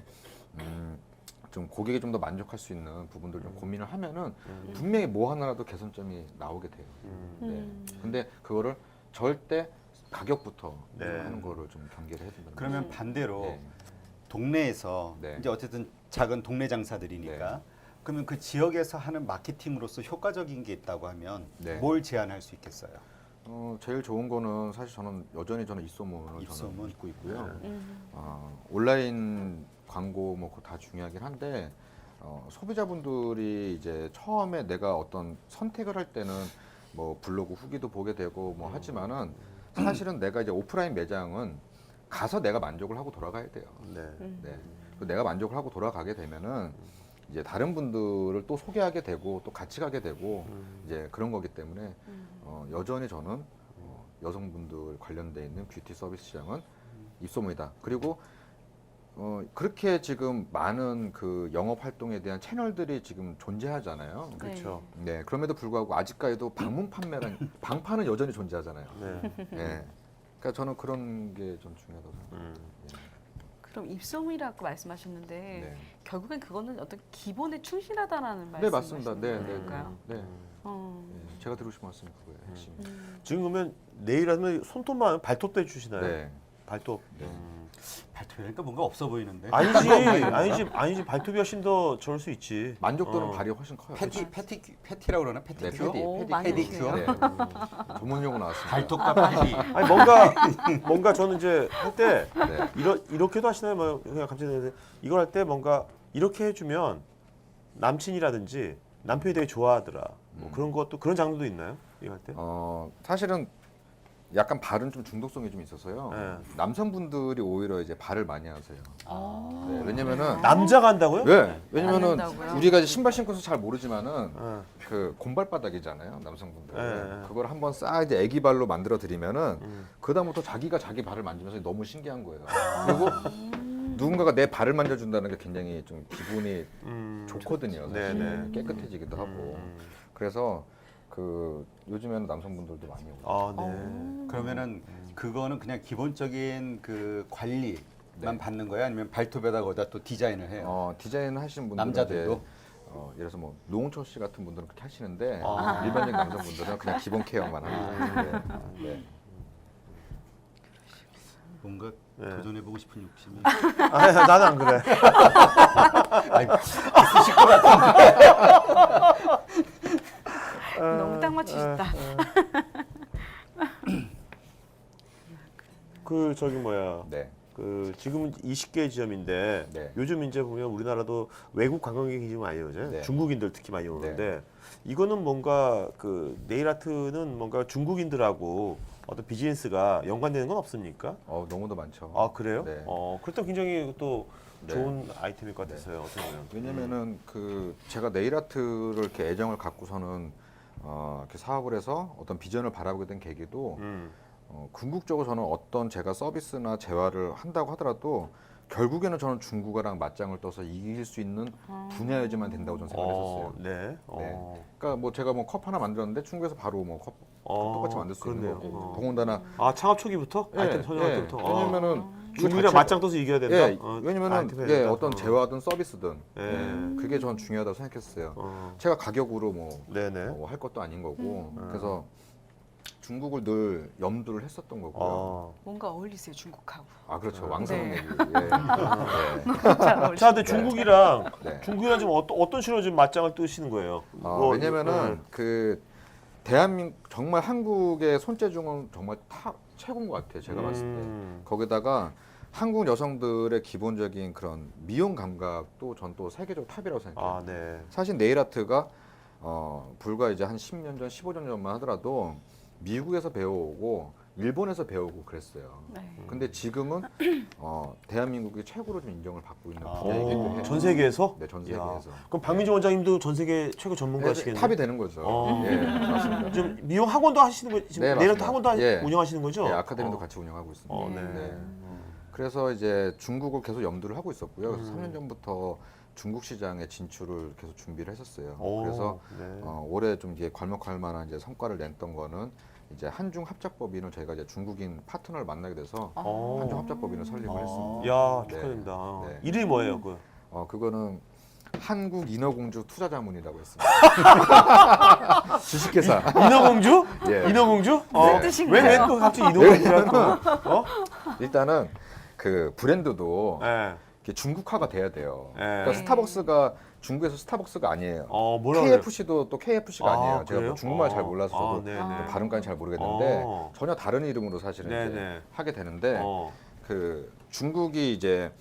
좀 고객이 좀 더 만족할 수 있는 부분들 좀 고민을 하면은 분명히 뭐 하나라도 개선점이 나오게 돼요. 네. 근데 그거를 절대 가격부터 네. 하는 거를 좀 경계를 해야 된다. 그러면 반대로 네. 동네에서 네. 이제 어쨌든 작은 동네 장사들이니까 네. 그러면 그 지역에서 하는 마케팅으로서 효과적인 게 있다고 하면 네. 뭘 제안할 수 있겠어요? 제일 좋은 거는 사실 저는 여전히 입소문을 입소문? 저는 믿고 있고요. 네. 온라인 광고 뭐 그거 다 중요하긴 한데 소비자분들이 이제 처음에 내가 어떤 선택을 할 때는 뭐 블로그 후기도 보게 되고 뭐 하지만은 사실은 내가 이제 오프라인 매장은 가서 내가 만족을 하고 돌아가야 돼요. 네. 네. 그리고 내가 만족을 하고 돌아가게 되면은 이제 다른 분들을 또 소개하게 되고 또 같이 가게 되고 이제 그런 거기 때문에 여전히 저는 여성분들 관련돼 있는 뷰티 서비스 시장은 입소문이다. 그리고 그렇게 지금 많은 그 영업 활동에 대한 채널들이 지금 존재하잖아요. 그렇죠. 네. 그럼에도 불구하고 아직까지도 방문 판매란 방파는 여전히 존재하잖아요. 네. 네. 그러니까 저는 그런 게 좀 중요하다고 생각합니다. 그럼 입소문이라고 말씀하셨는데 네. 결국엔 그거는 어떤 기본에 충실하다라는 네, 맞습니다. 말씀이신 네, 네, 걸까요? 네. 네. 어. 제가 드리고 싶은 말씀이 그거예요. 핵심. 지금 그러면 내일 하면 손톱만 발톱도 해주시나요? 네. 발톱. 네. 발톱이니까 뭔가 없어 보이는데. 아니지. 발톱이 훨씬 더 좋을 수 있지. 만족도는 발이 훨씬 커요. 패티라고 그러나? 네, 패티큐어? 패디. 오, 많이 페디큐어? 네. 전문 용어 나왔습니다. 발톱과 패디. 아니 뭔가 저는 이제 할 때 네. 이렇게도 하시나요? 뭐 그냥 갑자기 생각나는데 이걸 할 때 뭔가 이렇게 해주면 남친이라든지 남편이 되게 좋아하더라. 뭐 그런 것도 그런 장르도 있나요? 이거 할 때? 사실은 약간 발은 좀 중독성이 좀 있어서요. 네. 남성분들이 오히려 이제 발을 많이 하세요. 네, 왜냐면은 남자가 한다고요? 네, 왜냐면은 않는다고요? 우리가 이제 신발 신고서 잘 모르지만은 어. 그 곰발바닥이잖아요, 남성분들. 네. 그걸 한번 싹 이제 애기 발로 만들어 드리면은 그 다음부터 자기가 자기 발을 만지면서 너무 신기한 거예요. 그리고 누군가가 내 발을 만져준다는 게 굉장히 좀 기분이 좋거든요. 사실. 네네. 깨끗해지기도 하고. 그래서 그 요즘에는 남성분들도 많이 오고. 아, 네. 그러면은 그거는 그냥 기본적인 그 관리만 네. 받는 거야? 아니면 발톱에다 거기다 또 디자인을 해요? 디자인 하시는 분들은 남자들도? 이제, 예를 들어서 뭐 노홍철 씨 같은 분들은 그렇게 하시는데 아. 일반적인 남성분들은 그냥 기본 케어만 합니다. 네. 네. 뭔가 네. 도전해보고 싶은 욕심이. 아, 나는 안 그래. 있으실 것 같은데. 너무 딱 맞추셨다. 그 저기 뭐야. 네. 그 지금은 20개 지점인데 네. 요즘 이제 보면 우리나라도 외국 관광객이 좀 많이 오잖아요. 네. 중국인들 특히 많이 오는데 이거는 뭔가 그 네일 아트는 뭔가 중국인들하고 어떤 비즈니스가 연관되는 건 없습니까? 너무도 많죠. 아 그래요? 네. 그렇다면 굉장히 또 네. 좋은 아이템일 것 같았어요. 어떻게 보면. 왜냐면은 그 제가 네일 아트를 이렇게 애정을 갖고서는 이렇게 사업을 해서 어떤 비전을 바라보게 된 계기도 궁극적으로 저는 어떤 제가 서비스나 재화를 한다고 하더라도 결국에는 저는 중국어랑 맞짱을 떠서 이길 수 있는 분야여야지만 된다고 저는 생각을 했었어요. 네. 그러니까 뭐 제가 뭐 컵 하나 만들었는데 중국에서 바로 뭐 컵 똑같이 만들 수 있는 그렇네요. 거고 더군다나 아 창업 초기부터? 예, 아이템 선정할 예. 때부터? 왜냐면은 이거 중국이랑 자체가- 맞짱 떠서 이겨야 된다? 예, 왜냐면은 아이템 해야 예, 된다? 어떤 재화든 서비스든 예. 그게 전 중요하다고 생각했어요. 어. 제가 가격으로 뭐 네네. 할 것도 아닌 거고 그래서 중국을 늘 염두를 했었던 거고요. 아. 뭔가 어울리세요 중국하고. 그렇죠. 네. 왕성한 얘기. 예. 잘 어울리세요. 자, 근데 중국이랑 네. 지금 어떤 식으로 지금 맞짱을 뜨시는 거예요? 뭐, 왜냐면은 그 대한민국 정말 한국의 손재주는 정말 최고인 것 같아요. 제가 봤을 때 거기다가 한국 여성들의 기본적인 그런 미용 감각도 전 또 세계적으로 탑이라고 생각해요. 아, 네. 사실 네일 아트가 불과 이제 한 10년 전, 15년 전만 하더라도 미국에서 배워오고 일본에서 배우고 그랬어요. 네. 근데 지금은 대한민국이 최고로 좀 인정을 받고 있는 분야이기도 해요. 전 세계에서? 네, 전 야. 세계에서. 그럼 박민정 원장님도 전 세계 최고 전문가시겠네요. 탑이 되는 거죠. 예, 맞습니다. 지금 미용 학원도 하시는 거 지금 네, 네일 아트 맞습니다. 학원도 예. 운영하시는 거죠? 예, 아카데미도 같이 운영하고 있습니다. 네. 네. 그래서 이제 중국을 계속 염두를 하고 있었고요. 그래서 3년 전부터 중국 시장에 진출을 계속 준비를 했었어요. 오, 그래서 네. 올해 좀 이제 괄목할 만한 이제 성과를 냈던 거는 이제 한중 합작법인을 저희가 이제 중국인 파트너를 만나게 돼서 한중 합작법인을 설립을 했습니다. 야, 네. 축하드립니다. 네. 이름이 뭐예요, 그? 그거는 한국 인어공주 투자자문이라고 했습니다. 주식회사. 인어공주? 예. 인어공주? 무슨 뜻인가요? 왜또 갑자기 인어공주라고? 일단은 그 브랜드도 네. 이게 중국화가 돼야 돼요. 네. 그러니까 스타벅스가 중국에서 스타벅스가 아니에요. 뭐라 그래요? KFC도 또 KFC가 아니에요. 제가 그래요? 뭐 중국말 잘 몰라서 저도 네네. 발음까지 잘 모르겠는데 어. 전혀 다른 이름으로 사실은 이제 네네. 하게 되는데 그 중국이 이제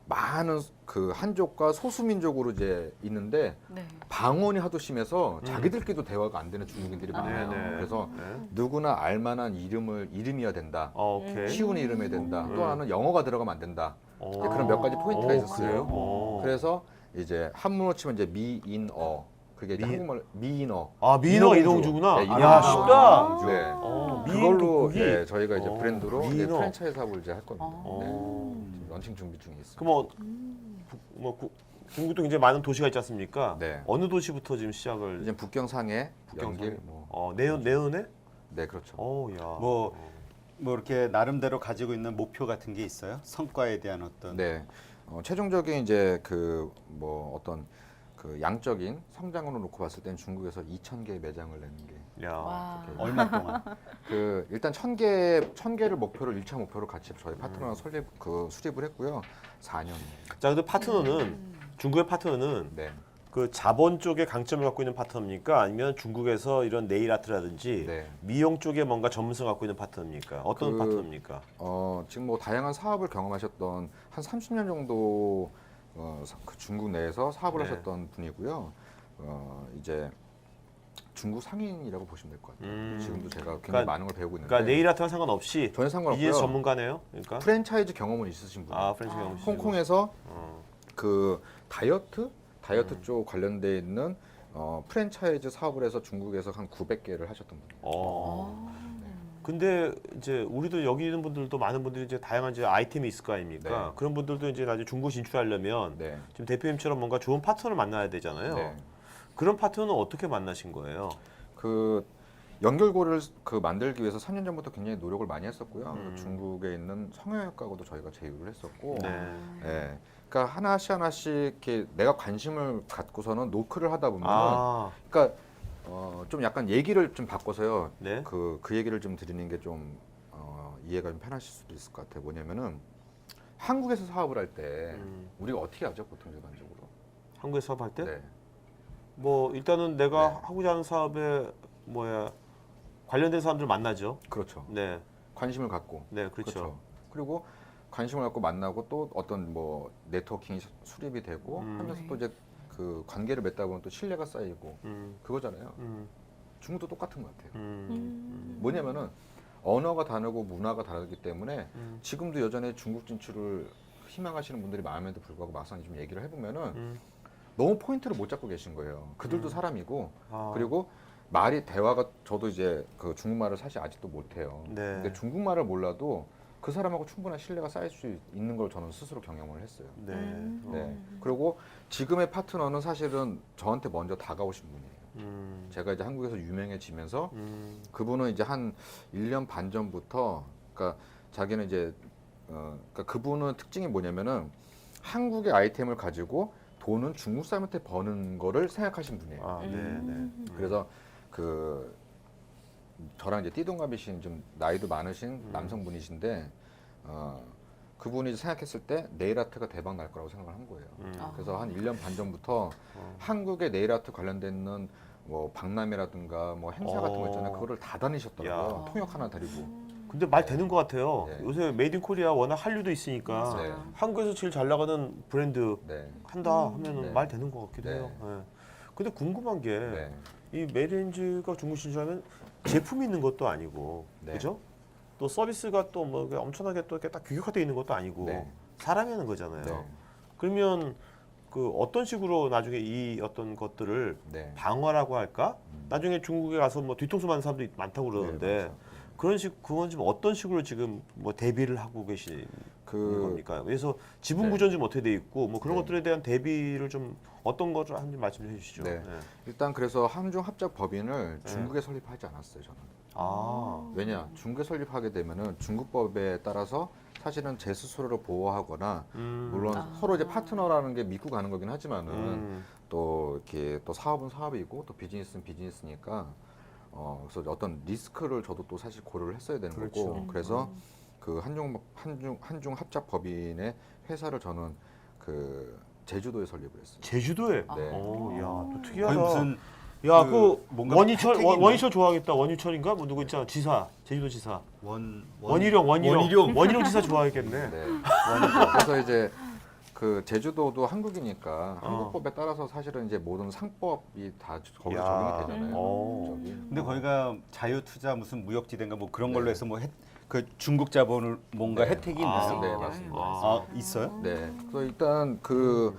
많은 그 한족과 소수민족으로 이제 있는데 네. 방언이 하도 심해서 자기들끼리도 대화가 안 되는 중국인들이 많아요. 네네. 그래서 네. 누구나 알만한 이름이어야 된다. 오케이. 쉬운 이름이어야 된다. 또 하나는 영어가 들어가면 안 된다. 어. 이제 그런 몇 가지 포인트가 있었어요. 그래요? 그래서 이제 한문으로 치면 이제 미인어 그게 이제 미- 한국말 미인어. 미인어가 인어공주. 이동주구나. 네, 야, 인어공주. 쉽다. 네. 미인 그걸로 국기. 네, 저희가 이제 브랜드로 이제 미인어. 프랜차이즈 사업을 이제 할 겁니다. 네. 어. 지금 런칭 준비 중에 있습니다. 그럼 중국도 굉장히 많은 도시가 있지 않습니까? 네. 어느 도시부터 지금 시작을? 이제 북경 상해, 북경 연길 상해. 뭐. 내년에? 네, 그렇죠. 야. 뭐 이렇게 나름대로 가지고 있는 목표 같은 게 있어요? 성과에 대한 어떤 네. 최종적인 이제 그 뭐 어떤 그 양적인 성장으로 놓고 봤을 땐 중국에서 2,000개의 매장을 내는 게 야. 와. 얼마 동안? 그 일단 1,000개를 목표로 1차 목표로 같이 저희 파트너랑 수립을 했고요. 4년. 자, 근데 파트너는 중국의 파트너는 네. 그 자본 쪽에 강점을 갖고 있는 파트너입니까? 아니면 중국에서 이런 네일 아트라든지 네. 미용 쪽에 뭔가 전문성 갖고 있는 파트너입니까? 어떤 그- 파트너입니까? 지금 뭐 다양한 사업을 경험하셨던 한 30년 정도 그 중국 내에서 사업을 네. 하셨던 분이고요. 이제 중국 상인이라고 보시면 될 것 같아요. 지금도 제가 굉장히 그러니까- 많은 걸 배우고 있는데 그러니까 네일 아트랑 상관없이 전혀 상관없고요. 비즈니스 전문가네요. 그러니까 프랜차이즈 경험은 있으신 분이에요. 프렌치 경험. 홍콩에서 어. 그 다이어트 쪽 관련돼 있는 프랜차이즈 사업을 해서 중국에서 한 900개를 하셨던 분이에요. 근데 이제 우리도 여기 있는 분들도 많은 분들이 이제 다양한 이제 아이템이 있을 거 아닙니까? 네. 그런 분들도 이제 나중에 중국 진출하려면 네. 지금 대표님처럼 뭔가 좋은 파트너를 만나야 되잖아요. 네. 그런 파트너는 어떻게 만나신 거예요? 그 연결고를 그 만들기 위해서 3년 전부터 굉장히 노력을 많이 했었고요. 음. 중국에 있는 성형외과하고도 저희가 제휴를 했었고, 네. 예. 그러니까 하나씩 이렇게 내가 관심을 갖고서는 노크를 하다 보면, 그러니까 좀 약간 얘기를 좀 바꿔서요. 네. 그 얘기를 좀 드리는 게 좀 이해가 좀 편하실 수도 있을 것 같아요. 뭐냐면은 한국에서 사업을 할 때 우리가 어떻게 하죠, 보통 일반적으로? 한국에서 사업할 때? 네. 뭐 일단은 내가 네. 하고자 하는 사업에 관련된 사람들 만나죠. 그렇죠. 네. 관심을 갖고. 네, 그렇죠. 그리고 관심을 갖고 만나고 또 어떤 뭐 네트워킹이 수립이 되고 하면서 또 이제 그 관계를 맺다 보면 또 신뢰가 쌓이고 그거잖아요. 중국도 똑같은 것 같아요. 뭐냐면은 언어가 다르고 문화가 다르기 때문에 지금도 여전히 중국 진출을 희망하시는 분들이 많음에도 불구하고 막상 좀 얘기를 해보면은 너무 포인트를 못 잡고 계신 거예요. 그들도 사람이고 그리고 대화가 저도 이제 그 중국말을 사실 아직도 못해요. 네. 근데 중국말을 몰라도 그 사람하고 충분한 신뢰가 쌓일 수 있는 걸 저는 스스로 경험을 했어요. 네. 네. 그리고 지금의 파트너는 사실은 저한테 먼저 다가오신 분이에요. 제가 이제 한국에서 유명해지면서 그분은 이제 한 1년 반 전부터 그러니까 자기는 이제 그러니까 그분은 특징이 뭐냐면은 한국의 아이템을 가지고 돈은 중국 사람한테 버는 거를 생각하신 분이에요. 네, 네. 그래서 그 저랑 이제 띠동갑이신 좀 나이도 많으신 남성분이신데 그분이 생각했을 때 네일 아트가 대박 날 거라고 생각을 한 거예요. 그래서 한 1년 반 전부터 한국의 네일 아트 관련된 뭐 박람회라든가 뭐 행사 같은 거 있잖아요. 그거를 다 다니셨더라고요. 야. 통역 하나 다니고. 근데 말 되는 것 같아요. 네. 요새 메이드 인 코리아 워낙 한류도 있으니까 네. 한국에서 제일 잘 나가는 브랜드 네. 한다 하면은 네. 말 되는 것 같기도 네. 해요. 네. 근데 궁금한 게 네. 이 메리엔즈가 중국 진출하면 제품이 있는 것도 아니고, 네. 그죠? 또 서비스가 또 뭐 엄청나게 또 이렇게 딱 규격화되어 있는 것도 아니고 네. 사람이 하는 거잖아요. 네. 그러면 그 어떤 식으로 나중에 이 어떤 것들을 네. 방어라고 할까? 나중에 중국에 가서 뭐 뒤통수 맞는 사람도 많다고 그러는데 네, 맞아요. 그건 지금 어떤 식으로 지금 뭐 대비를 하고 계신 겁니까? 그래서 지분 네. 구조는 좀 어떻게 돼 있고 뭐 그런 네. 것들에 대한 대비를 좀 어떤 거를 한번 말씀 좀 해주시죠. 네. 일단 그래서 한중 합작 법인을 중국에 설립하지 않았어요, 저는. 왜냐? 중국에 설립하게 되면은 중국법에 따라서 사실은 제 스스로를 보호하거나 물론 서로 이제 파트너라는 게 믿고 가는 거긴 하지만은 또 이렇게 또 사업은 사업이고 또 비즈니스는 비즈니스니까 그래서 어떤 리스크를 저도 또 사실 고려를 했어야 되는 그렇죠. 거고 그래서 그 한중 합작 법인의 회사를 저는 그 제주도에 설립을 했어요. 제주도에. 네. 오, 야, 또 거의 특이하다. 무슨 야, 그 뭔가 원희철 혜택이 있나요? 원희철 좋아하겠다. 원희철인가? 뭐 누구 있잖아. 지사. 제주도 지사. 원희룡 원희룡. 원희룡 지사 좋아하겠네. 네. 그래서 이제 그 제주도도 한국이니까 한국법에 따라서 사실은 이제 모든 상법이 다 거기서 야. 적용이 되잖아요. 어. 저기. 근데 거기가 자유투자 무슨 무역지대인가 뭐 그런 걸로 네. 해서 뭐 그 중국 자본을 뭔가 네. 혜택이 아, 있나요? 네, 맞습니다. 아, 있어요? 네. 그래서 일단 그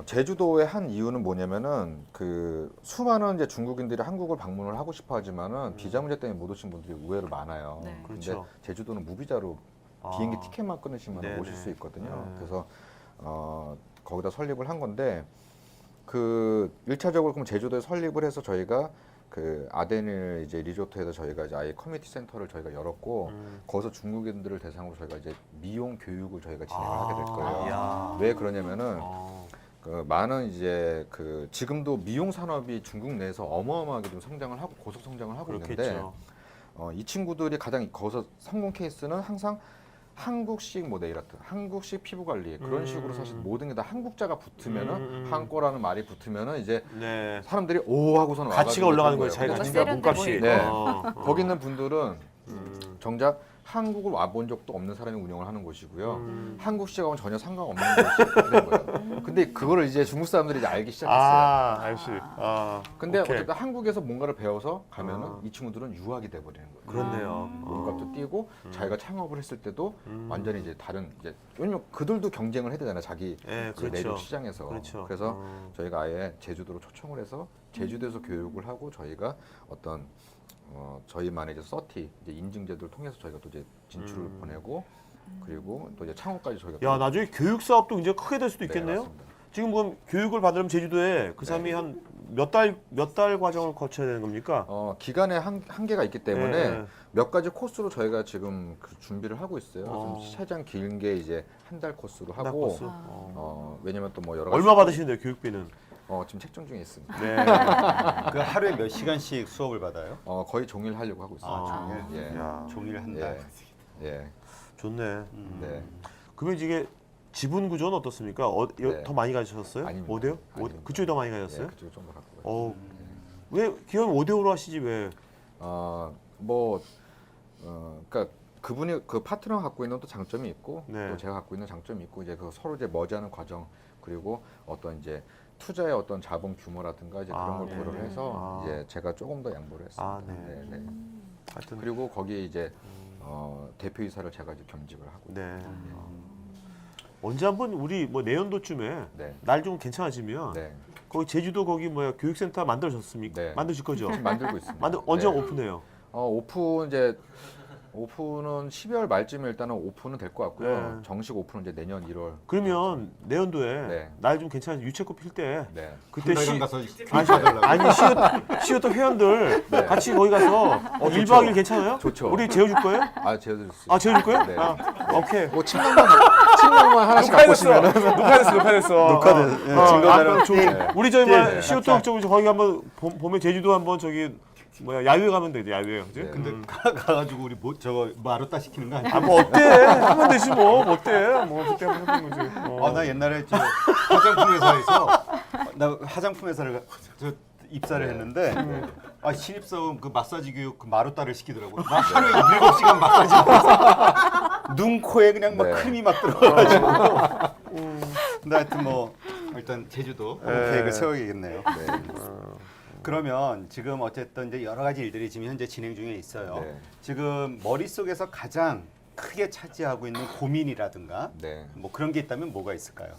제주도에 한 이유는 뭐냐면은 그 수많은 이제 중국인들이 한국을 방문을 하고 싶어하지만은 비자 문제 때문에 못 오신 분들이 의외로 많아요. 네. 그렇죠. 근데 제주도는 무비자로 아. 비행기 티켓만 끊으시면 네네. 오실 수 있거든요. 네. 그래서 거기다 설립을 한 건데 그 1차적으로 그럼 제주도에 설립을 해서 저희가 그 아데닐 이제 리조트에서 저희가 이제 아예 커뮤니티 센터를 저희가 열었고 거기서 중국인들을 대상으로 저희가 이제 미용 교육을 저희가 진행을 하게 될 거예요. 야. 왜 그러냐면은 어. 그 많은 이제 그 지금도 미용 산업이 중국 내에서 어마어마하게 좀 성장을 하고 고속 성장을 하고 있는데 그렇겠죠. 이 친구들이 가장 거기서 성공 케이스는 항상 한국식 뭐 네일아트, 한국식 피부 관리 그런 식으로 사실 모든 게 다 한국자가 붙으면은 한꺼라는 말이 붙으면은 이제 네. 사람들이 오 하고서는 가치가 와가지고 올라가는 그런 거예요. 자기가 뭔가 진짜 세련돼 몸값이. 보이고. 네. 어. 거기 있는 분들은 정작 한국을 와본 적도 없는 사람이 운영을 하는 곳이고요. 한국식하고는 전혀 상관없는 곳이 된 거예요. 근데 그거를 이제 중국 사람들이 이제 알기 시작했어요. 아, 알수. 아. 근데 오케이. 어쨌든 한국에서 뭔가를 배워서 가면은 아. 이 친구들은 유학이 돼버리는 거예요. 그렇네요. 몸값도 뛰고 자기가 창업을 했을 때도 완전히 이제 다른 이제 왜냐면 그들도 경쟁을 해야 되잖아요. 자기 예, 이제 그렇죠. 내륙 시장에서. 그렇죠. 그래서 저희가 아예 제주도로 초청을 해서 제주도에서 교육을 하고 저희가 어떤 저희만의 이제 서티 이제 인증제도를 통해서 저희가 또 이제 진출을 보내고 그리고 또 이제 창업까지 저희가 야, 또- 나중에 교육 사업도 이제 크게 될 수도 네, 있겠네요. 맞습니다. 지금 그럼 교육을 받으려면 제주도에 그 사람이 한 몇 달 과정을 거쳐야 되는 겁니까? 기간에 한계가 있기 때문에 네. 몇 가지 코스로 저희가 지금 그 준비를 하고 있어요. 어. 좀 최장 긴 게 이제 한 달 코스로 한 달 하고 코스? 왜냐면 또 뭐 여러 가지 얼마 받으시는데요, 교육비는? 지금 책정 중에 있습니다. 네. 그 하루에 몇 시간씩 수업을 받아요? 거의 종일 하려고 하고 있습니다. 아, 종일? 예. 야, 종일 한 달. 예. 좋네. 네. 그러면 이게 지분 구조는 어떻습니까? 네. 더 많이 가셨어요? 아닙니다. 5대요? 아닙니다. 그쪽이 더 많이 예, 가셨어요? 그쪽을 좀더 갖고 가요. 왜 기왕 5대5로 하시지 왜? 그러니까 그분이 그 파트너가 갖고 있는 또 장점이 있고 네. 또 제가 갖고 있는 장점이 있고 이제 그 서로 이제 머지않은 과정 그리고 어떤 이제 투자의 어떤 자본 규모라든가 이제 그런 아, 걸 네. 고려를 해서 아. 이제 제가 조금 더 양보를 했습니다. 아, 네. 네. 하여튼 그리고 거기에 이제 대표이사를 제가 이제 겸직을 하고 네. 있습니다. 언제 한번 우리 뭐 내년도쯤에 네. 날 좀 괜찮아지면 네. 거기 제주도 거기 뭐야 교육센터 만들어졌습니까? 네. 만드실 거죠? 지금 만들고 있습니다. 언제 네. 오픈해요? 오픈은 12월 말쯤에 일단은 오픈은 될 것 같고요. 네. 정식 오픈은 이제 내년 1월. 그러면 내년도에 네. 날 좀 괜찮아지 유채꽃 필 때 네. 그때 한 시 달간 가서 아니 시어터 회원들 네. 같이 거기 가서 1박 2일 괜찮아요? 좋죠. 우리 재워줄 거예요? 재워줄 수 아 재워줄 거예요? 네. 아, 오케이. 뭐 침낭만 하나씩 갖고 오시면은 녹화됐어. 녹화된, 예, 증거자료. 우리 저희만 네, 시어터 거기 한번 봄에 제주도 한번 저기 뭐야 야유회 가면 되지 야유회 그지? 네. 근데 가가지고 우리 뭐 저거 마루따 시키는 거 아니야? 뭐 어때? 하면 되지 뭐 어때? 뭐 그때 한번 해보는 거지. 나 옛날에 저 화장품 회사에서 나 화장품 회사를 저 입사를 했는데 신입사원 그 마사지 교육 그 마루따를 시키더라고. 나 하루에 7시간 마사지 하면서 눈 코에 그냥 막 네. 크림이 막 들어가가지고. 근데 하여튼 뭐 일단 제주도 계획을 세워야겠네요. 그러면 지금 어쨌든 이제 여러 가지 일들이 지금 현재 진행 중에 있어요. 네. 지금 머릿속에서 가장 크게 차지하고 있는 고민이라든가 네. 뭐 그런 게 있다면 뭐가 있을까요?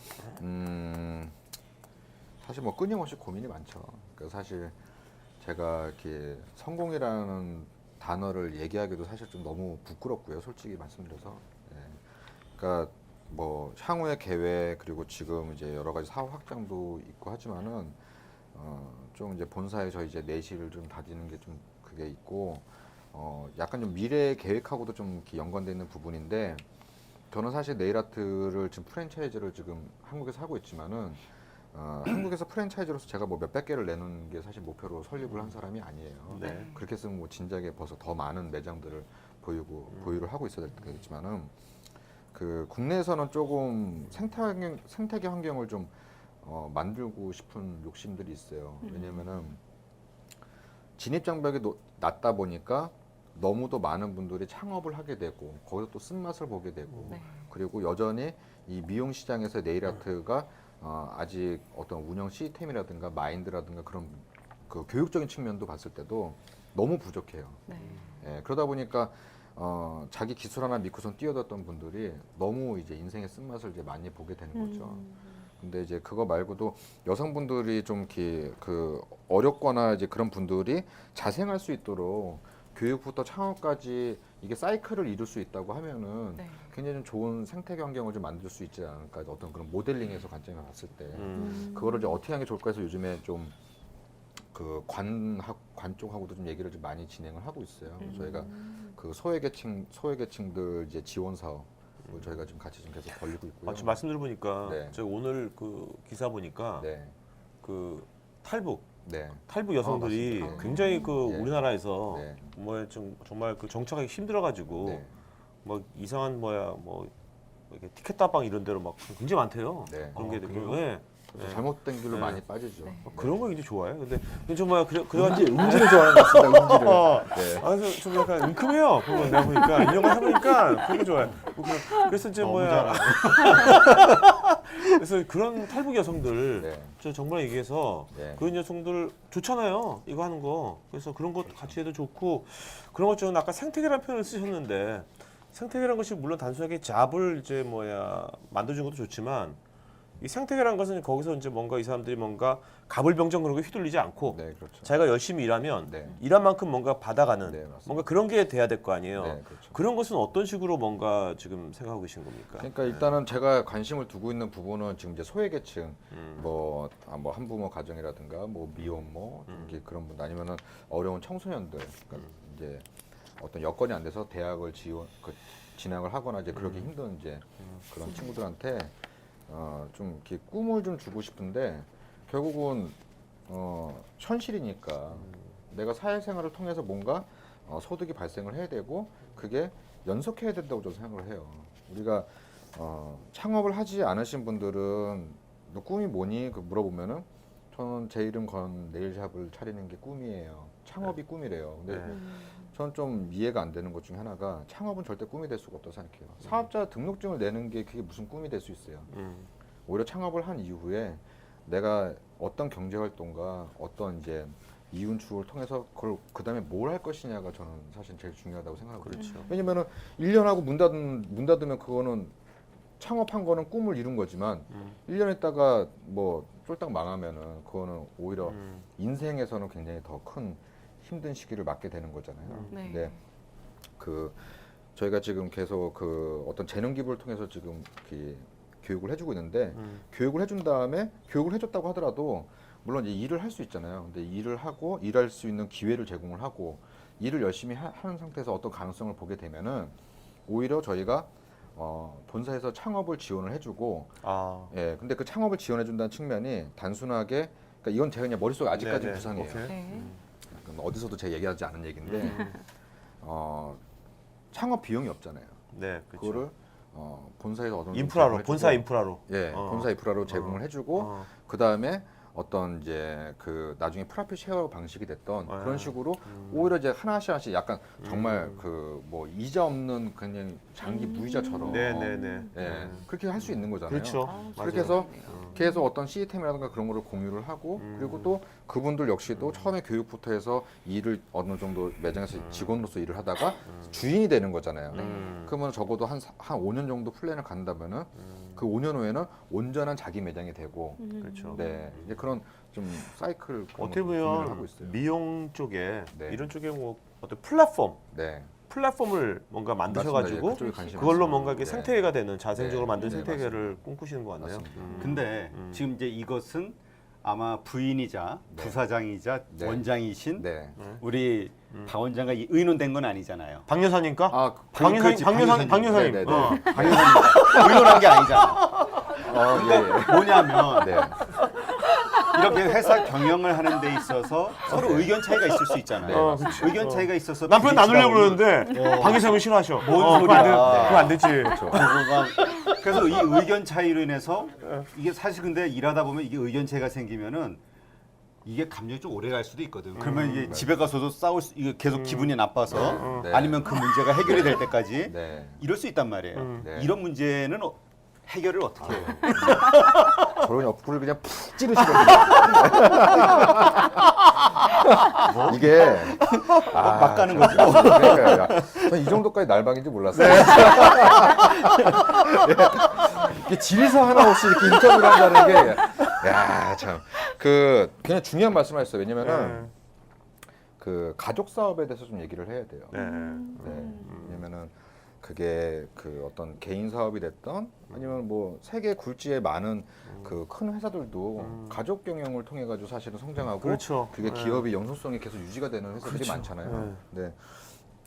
사실 뭐 끊임없이 고민이 많죠. 그러니까 사실 제가 이렇게 성공이라는 단어를 얘기하기도 사실 좀 너무 부끄럽고요. 솔직히 말씀드려서. 예. 그러니까 뭐 향후의 계획 그리고 지금 이제 여러 가지 사업 확장도 있고 하지만은 좀 이제 본사에서 이제 내실을 좀 다지는 게 좀 그게 있고 약간 좀 미래 계획하고도 좀 이렇게 연관돼 있는 부분인데 저는 사실 네일아트를 지금 프랜차이즈를 지금 한국에서 하고 있지만은 한국에서 프랜차이즈로서 제가 뭐 몇백 개를 내는 게 사실 목표로 설립을 한 사람이 아니에요. 네. 그렇게 했으면 뭐 진작에 벌써 더 많은 매장들을 보유를 하고 있어야 되겠지만은 그 국내에서는 조금 생태계 환경을 좀 만들고 싶은 욕심들이 있어요. 왜냐면은 진입 장벽이 낮다 보니까 너무도 많은 분들이 창업을 하게 되고 거기서 또 쓴맛을 보게 되고 네. 그리고 여전히 이 미용 시장에서 네일 아트가 아직 어떤 운영 시스템이라든가 마인드라든가 그런 그 교육적인 측면도 봤을 때도 너무 부족해요. 네. 예, 그러다 보니까 자기 기술 하나 믿고선 뛰어들었던 분들이 너무 이제 인생의 쓴맛을 이제 많이 보게 되는 거죠. 근데 이제 그거 말고도 여성분들이 좀 그 어렵거나 이제 그런 분들이 자생할 수 있도록 교육부터 창업까지 이게 사이클을 이룰 수 있다고 하면은 네. 굉장히 좀 좋은 생태계 환경을 좀 만들 수 있지 않을까. 어떤 그런 모델링에서 관점을 봤을 때 그거를 이제 어떻게 하는 게 좋을까 해서 요즘에 좀 그 관 쪽하고도 좀 얘기를 좀 많이 진행을 하고 있어요. 저희가 그 소외계층들 이제 지원 사업을 저희가 지금 같이 좀 계속 벌리고 있고요. 지금 말씀 들어보니까 네. 제가 오늘 그 기사 보니까 네, 그 탈북 네, 여성들이 맞습니다. 굉장히 그 네. 우리나라에서 네. 뭐 좀 정말 그 정착하기 힘들어가지고 네. 뭐 이상한 뭐 이렇게 티켓 다방 이런 데로 막 굉장히 많대요. 네. 그런 게 그래요? 네. 그래서 네. 잘못된 길로 네. 많이 빠지죠. 네. 그런 거 굉장히 좋아해요. 근데 정말 그래가지고 음질을 좋아하는 것 같습니다. 음질을. 네. 그래서 좀 약간 은큼해요. 그거 내가 보니까 이런 거 해보니까 그런 거 좋아요. 그래서 이제 너무 뭐야. 그래서 그런 탈북 여성들 네. 저 정말 얘기해서 네. 그런 여성들 좋잖아요. 이거 하는 거. 그래서 그런 것도 같이 해도 좋고 그런 것 중에 아까 생태계라는 표현을 쓰셨는데 생태계라는 것이 물론 단순하게 잡을 이제 만들어주는 것도 좋지만 이 생태계라는 것은 거기서 이제 뭔가 이 사람들이 뭔가 가불병정 그런 거 휘둘리지 않고 네, 그렇죠. 자기가 열심히 일하면 네. 일한 만큼 뭔가 받아가는 네, 맞습니다. 뭔가 그런 게 돼야 될 거 아니에요. 네, 그렇죠. 그런 것은 어떤 식으로 뭔가 지금 생각하고 계신 겁니까? 그러니까 일단은 제가 관심을 두고 있는 부분은 지금 이제 소외계층, 음. 뭐 한부모 가정이라든가 뭐 미혼모 이렇게 그런 분 아니면은 어려운 청소년들, 그러니까 이제 어떤 여건이 안 돼서 대학을 진학을 하거나 이제 그렇게 힘든 이제 그런 친구들한테 좀 이렇게 꿈을 좀 주고 싶은데 결국은 현실이니까 내가 사회생활을 통해서 뭔가 소득이 발생을 해야 되고 그게 연속해야 된다고 저는 생각을 해요. 우리가 창업을 하지 않으신 분들은 너 꿈이 뭐니? 그 물어보면은 저는 제 이름 건 네일샵을 차리는 게 꿈이에요. 창업이 꿈이래요. 근데 네. 저는 좀 이해가 안 되는 것 중에 하나가 창업은 절대 꿈이 될 수가 없다고 생각해요. 사업자 등록증을 내는 게 그게 무슨 꿈이 될 수 있어요. 오히려 창업을 한 이후에 내가 어떤 경제활동과 어떤 이제 이윤축을 통해서 그걸 그 다음에 뭘 할 것이냐가 저는 사실 제일 중요하다고 생각하거든요. 그렇죠. 왜냐면은 1년 하고 문 닫으면 그거는 창업한 거는 꿈을 이룬 거지만 1년 있다가 뭐 쫄딱 망하면은 그거는 오히려 인생에서는 굉장히 더 큰 힘든 시기를 맞게 되는 거잖아요. 네. 근데 그 저희가 지금 계속 그 어떤 재능 기부를 통해서 지금 교육을 해주고 있는데 교육을 해준 다음에 교육을 해줬다고 하더라도 물론 이제 일을 할 수 있잖아요. 근데 일을 하고 일할 수 있는 기회를 제공을 하고 일을 열심히 하는 상태에서 어떤 가능성을 보게 되면은 오히려 저희가 본사에서 창업을 지원을 해주고 예, 근데 그 창업을 지원해준다는 측면이 단순하게 그러니까 이건 제가 그냥 머릿속에 아직까지 네네. 구상이에요. 오케이. 네. 어디서도 제가 얘기하지 않은 얘기인데 창업 비용이 없잖아요. 네, 그렇죠. 그거를 본사에서 어느 정도 인프라로, 제공을 본사 해주고, 인프라로. 예, 본사 인프라로 제공을 해주고 그 다음에 어떤 이제 그 나중에 프라핏 쉐어 방식이 됐던 그런 식으로 오히려 이제 하나씩 약간 정말 그 뭐 이자 없는 그냥 장기 무이자처럼 네네네. 예, 그렇게 할 수 있는 거잖아요. 그렇죠. 그렇게 해서 계속 어떤 시스템이라든가 그런 거를 공유를 하고 그리고 또 그분들 역시도 처음에 교육부터 해서 일을 어느 정도 매장에서 직원으로서 일을 하다가 주인이 되는 거잖아요. 그러면 적어도 한 5년 정도 플랜을 간다면은 그 5년 후에는 온전한 자기 매장이 되고 그렇죠. 네 이제 그런 좀 사이클 그런 어떻게 것도 고민을 하고 보면 있어요. 미용 쪽에 네. 이런 쪽에 뭐 어떤 플랫폼을 뭔가 맞습니다. 만드셔가지고 예, 그쪽에 관심이 그걸로 많습니다. 뭔가 이렇게 네. 생태계가 되는 자생적으로 네. 만든 네, 생태계를 꿈꾸시는 것 같네요. 맞습니다. 근데 지금 이제 이것은 아마 부인이자 네. 부사장이자 네. 원장이신 네. 우리 박 원장과 의논된 건 아니잖아요. 박 여사님과? 아, 박 여사님, 박 여사님. 네, 네, 네. 박 여사님 의논한 게 아니잖아. 예, 예. 뭐냐면 네. 이렇게 회사 경영을 하는 데 있어서 서로 의견 차이가 있을 수 있잖아요. 의견 차이가 있어서 남편 나누려고 부딪히다 그러는데 방해석은 싫어하셔. 뭔 그거 안 돼. 소리야. 그거 안 되지. 그래서 이 의견 차이로 인해서 이게 사실 근데 일하다 보면 이게 의견 차이가 생기면은 이게 감정이 좀 오래 갈 수도 있거든. 그러면 이게 집에 가서도 이게 계속 기분이 나빠서 네. 아니면 그 문제가 해결이 될 때까지 네. 이럴 수 있단 말이에요. 네. 이런 문제는 해결을 어떻게 해요? 저런 옆구리를 그냥 푹 찌르시거든요. 이게 막 가는 거죠. 전이 정도까지 날방인지 몰랐어요. 이게 질서 하나 없이 이렇게 인터뷰를 한다는 게, 야 참, 그 그냥 중요한 말씀하셨어요. 왜냐면은 그 가족 사업에 대해서 좀 얘기를 해야 돼요. 네. 네. 왜냐면은 그게 그 어떤 개인 사업이 됐던 아니면 뭐 세계 굴지의 많은 그 큰 회사들도 가족 경영을 통해 가지고 사실은 성장하고 그렇죠. 그게 네. 기업의 영속성이 계속 유지가 되는 회사들이 그렇죠. 많잖아요. 근데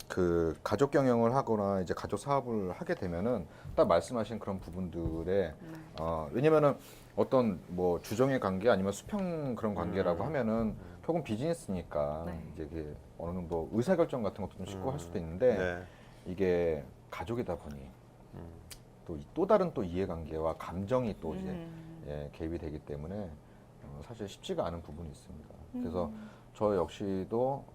그 가족 경영을 하거나 이제 가족 사업을 하게 되면은 딱 말씀하신 그런 부분들에 왜냐면은 어떤 뭐 주정의 관계 아니면 수평 그런 관계라고 하면은 결국은 비즈니스니까 네. 이제 이게 어느 정도 의사결정 같은 것도 좀 쉽고 할 수도 있는데 네. 이게 가족이다 보니 또 다른 또 이해관계와 감정이 또 이제 예, 개입이 되기 때문에 사실 쉽지가 않은 부분이 있습니다. 그래서 저 역시도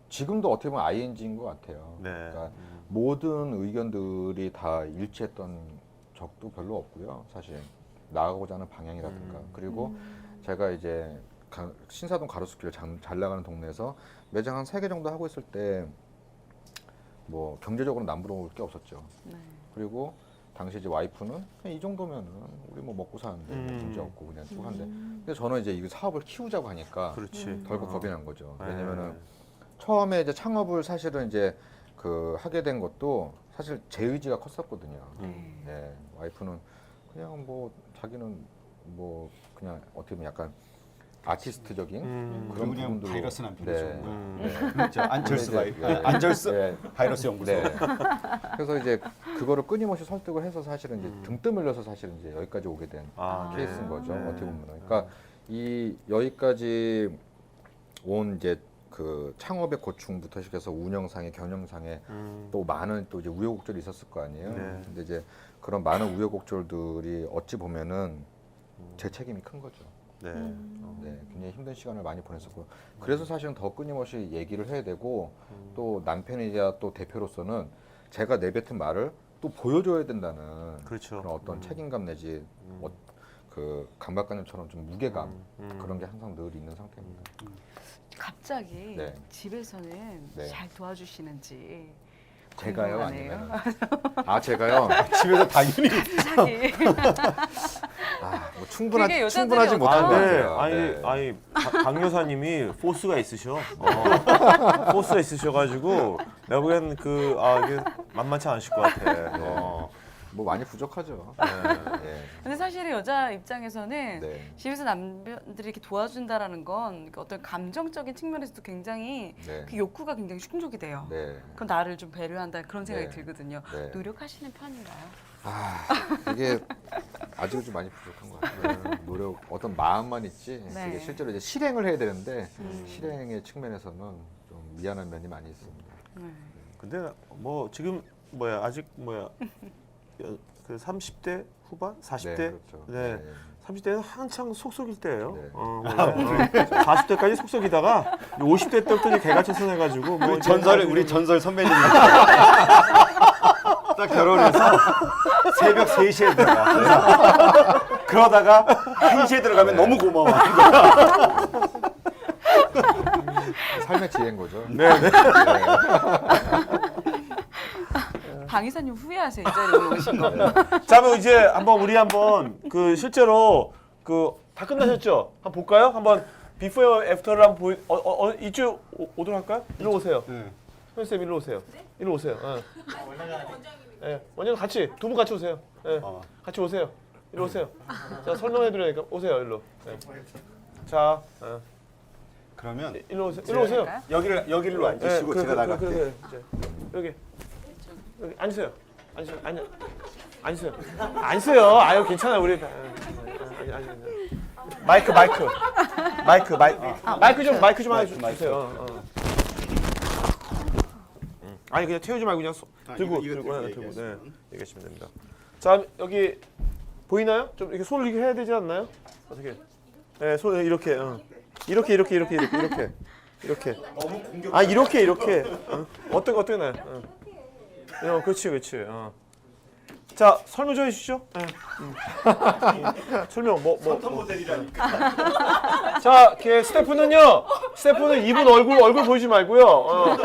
지금도 어떻게 보면 ING인 것 같아요. 네. 그러니까 모든 의견들이 다 일치했던 적도 별로 없고요. 사실 나아가고자 하는 방향이라든가 그리고 제가 이제 신사동 가로수길 잘 나가는 동네에서 매장 한 3개 정도 하고 있을 때 뭐 경제적으로 남부러울 게 없었죠. 네. 그리고 당시 이제 와이프는 그냥 이 정도면은 우리 뭐 먹고 사는데 문제 없고 그냥 쭉 한데 근데 저는 이제 이 사업을 키우자고 하니까 그렇지. 덜컥 겁이 난 거죠. 네. 왜냐면은 처음에 이제 창업을 사실은 이제 그 하게 된 것도 사실 제 의지가 컸었거든요. 네, 와이프는 그냥 뭐 자기는 뭐 그냥 어떻게 보면 약간 아티스트적인 그런 그냥 부분들로 바이러스 남편이 좋은 거야. 네. 그렇죠. 안철수 근데 이제, 안철수 네. 바이러스 연구소. 네. 그래서 이제 그거를 끊임없이 설득을 해서 사실은 이제 등 떠밀려서 사실은 이제 여기까지 오게 된 아, 케이스인 거죠. 네. 어떻게 보면. 그러니까 이 여기까지 온 이제 그 창업의 고충부터 시작해서 운영상의 경영상에 또 많은 또 이제 우여곡절이 있었을 거 아니에요. 네. 근데 이제 그런 많은 우여곡절들이 어찌 보면은 제 책임이 큰 거죠. 네. 네, 굉장히 힘든 시간을 많이 보냈었고 그래서 사실은 더 끊임없이 얘기를 해야 되고 또 남편이자 또 대표로서는 제가 내뱉은 말을 또 보여줘야 된다는 그렇죠. 그런 어떤 책임감 내지 그 강박관념처럼 좀 무게감 그런 게 항상 늘 있는 상태입니다. 갑자기 네. 집에서는 네. 잘 도와주시는지 제가요 궁금하네요. 아니면 제가요 집에서 당연히 갑자기 뭐 충분하지 그게 여자들이 충분하지 못한 것 네. 같아요. 아니 박 여사님이 포스가 있으셔. 포스가 있으셔가지고 내가 보기엔 이게 만만치 않으실 것 같아. 뭐 많이 부족하죠. 네. 근데 사실 여자 입장에서는 네. 집에서 남편들이 이렇게 도와준다라는 건 어떤 감정적인 측면에서도 굉장히 네. 그 욕구가 굉장히 충족이 돼요. 네. 그럼 나를 좀 배려한다 그런 생각이 네. 들거든요. 네. 노력하시는 편인가요? 이게 아직은 좀 많이 부족한 것 같아요. 노력, 어떤 마음만 있지. 네. 이게 실제로 이제 실행을 해야 되는데 실행의 측면에서는 좀 미안한 면이 많이 있습니다. 근데 뭐 지금 아직 그 30대 후반, 40대, 네, 그렇죠. 네, 30대는 한창 속속일 때예요. 네. 40대까지 속속이다가 50대 때부터 이제 개가천선해가지고 뭐 우리 전설 선배님 딱 결혼해서 새벽 3시에 들어가. 그러다가 1시에 들어가면 너무 고마워. 삶의 지혜인 거죠. 네. 강 이사님 후회하세요 이 자리에 오신 거. 자, 그럼 이제 우리 그 실제로 다 끝나셨죠? 한번 볼까요? 한번 비포 애프터를 한번 이쪽 오도록 할까요? 일로 오세요. 선생님 일로 오세요. 일로 오세요. 네, 원장님 같이 두 분 같이 오세요. 네, 같이 오세요. 일로 오세요. 제가 설명해 드리니까 오세요 일로. 네. 자, 그러면 일로 오세요. 일로 오세요. 여기로 앉으시고 제가 나갈게요. 그래. 여기 앉으세요. 앉으세요. 앉으세요. 아유 괜찮아요 우리. 앉으세요. 마이크 좀 하나 주세요. 아니 그냥 태우지 말고 그냥 들고 네, 얘기하시면 됩니다. 자 여기 보이나요? 좀 이렇게 손을 이렇게 해야 되지 않나요? 어떻게? 네, 손 이렇게 이렇게. 너무 공격. 아 이렇게. 어떻게 나요? 그렇지. 자 설명 좀 해주시죠. 네. 설명 컴퓨터 모델이라니까. 자, 스태프는 이분 얼굴 보이지 말고요.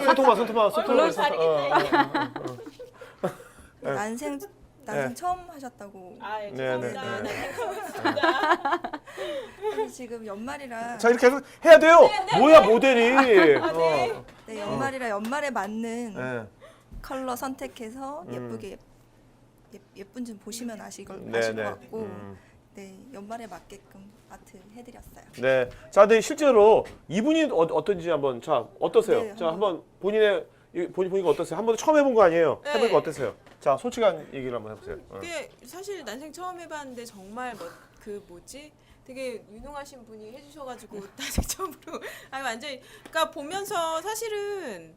손톱만. 난생 네. 처음 하셨다고. 네. 그래서 지금 연말이라 자, 이렇게 계속 해야 돼요. 뭐야 모델이? 네, 연말이라 연말에 맞는 네. 컬러 선택해서 예쁘게 예쁜 좀 보시면 아실 것 네. 같고 네, 연말에 맞게끔 아트 해드렸어요. 네. 자, 근데 실제로 이분이 어떤지 한번 어떠세요? 네, 자, 한번 본인 보니까 어떠세요? 한 번도 처음 해본 거 아니에요? 네. 해보니까 어떠세요? 자, 솔직한 얘기를 한번 해보세요. 그게 사실 난생 처음 해봤는데 정말 되게 유능하신 분이 해주셔가지고 난생 처음으로 완전히 그러니까 보면서 사실은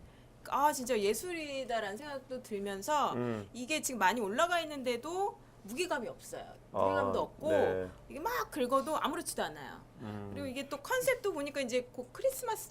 진짜 예술이다라는 생각도 들면서 이게 지금 많이 올라가 있는데도 무게감이 없어요. 무게감도 없고 네. 이게 막 긁어도 아무렇지도 않아요. 그리고 이게 또 컨셉도 보니까 이제 곧 크리스마스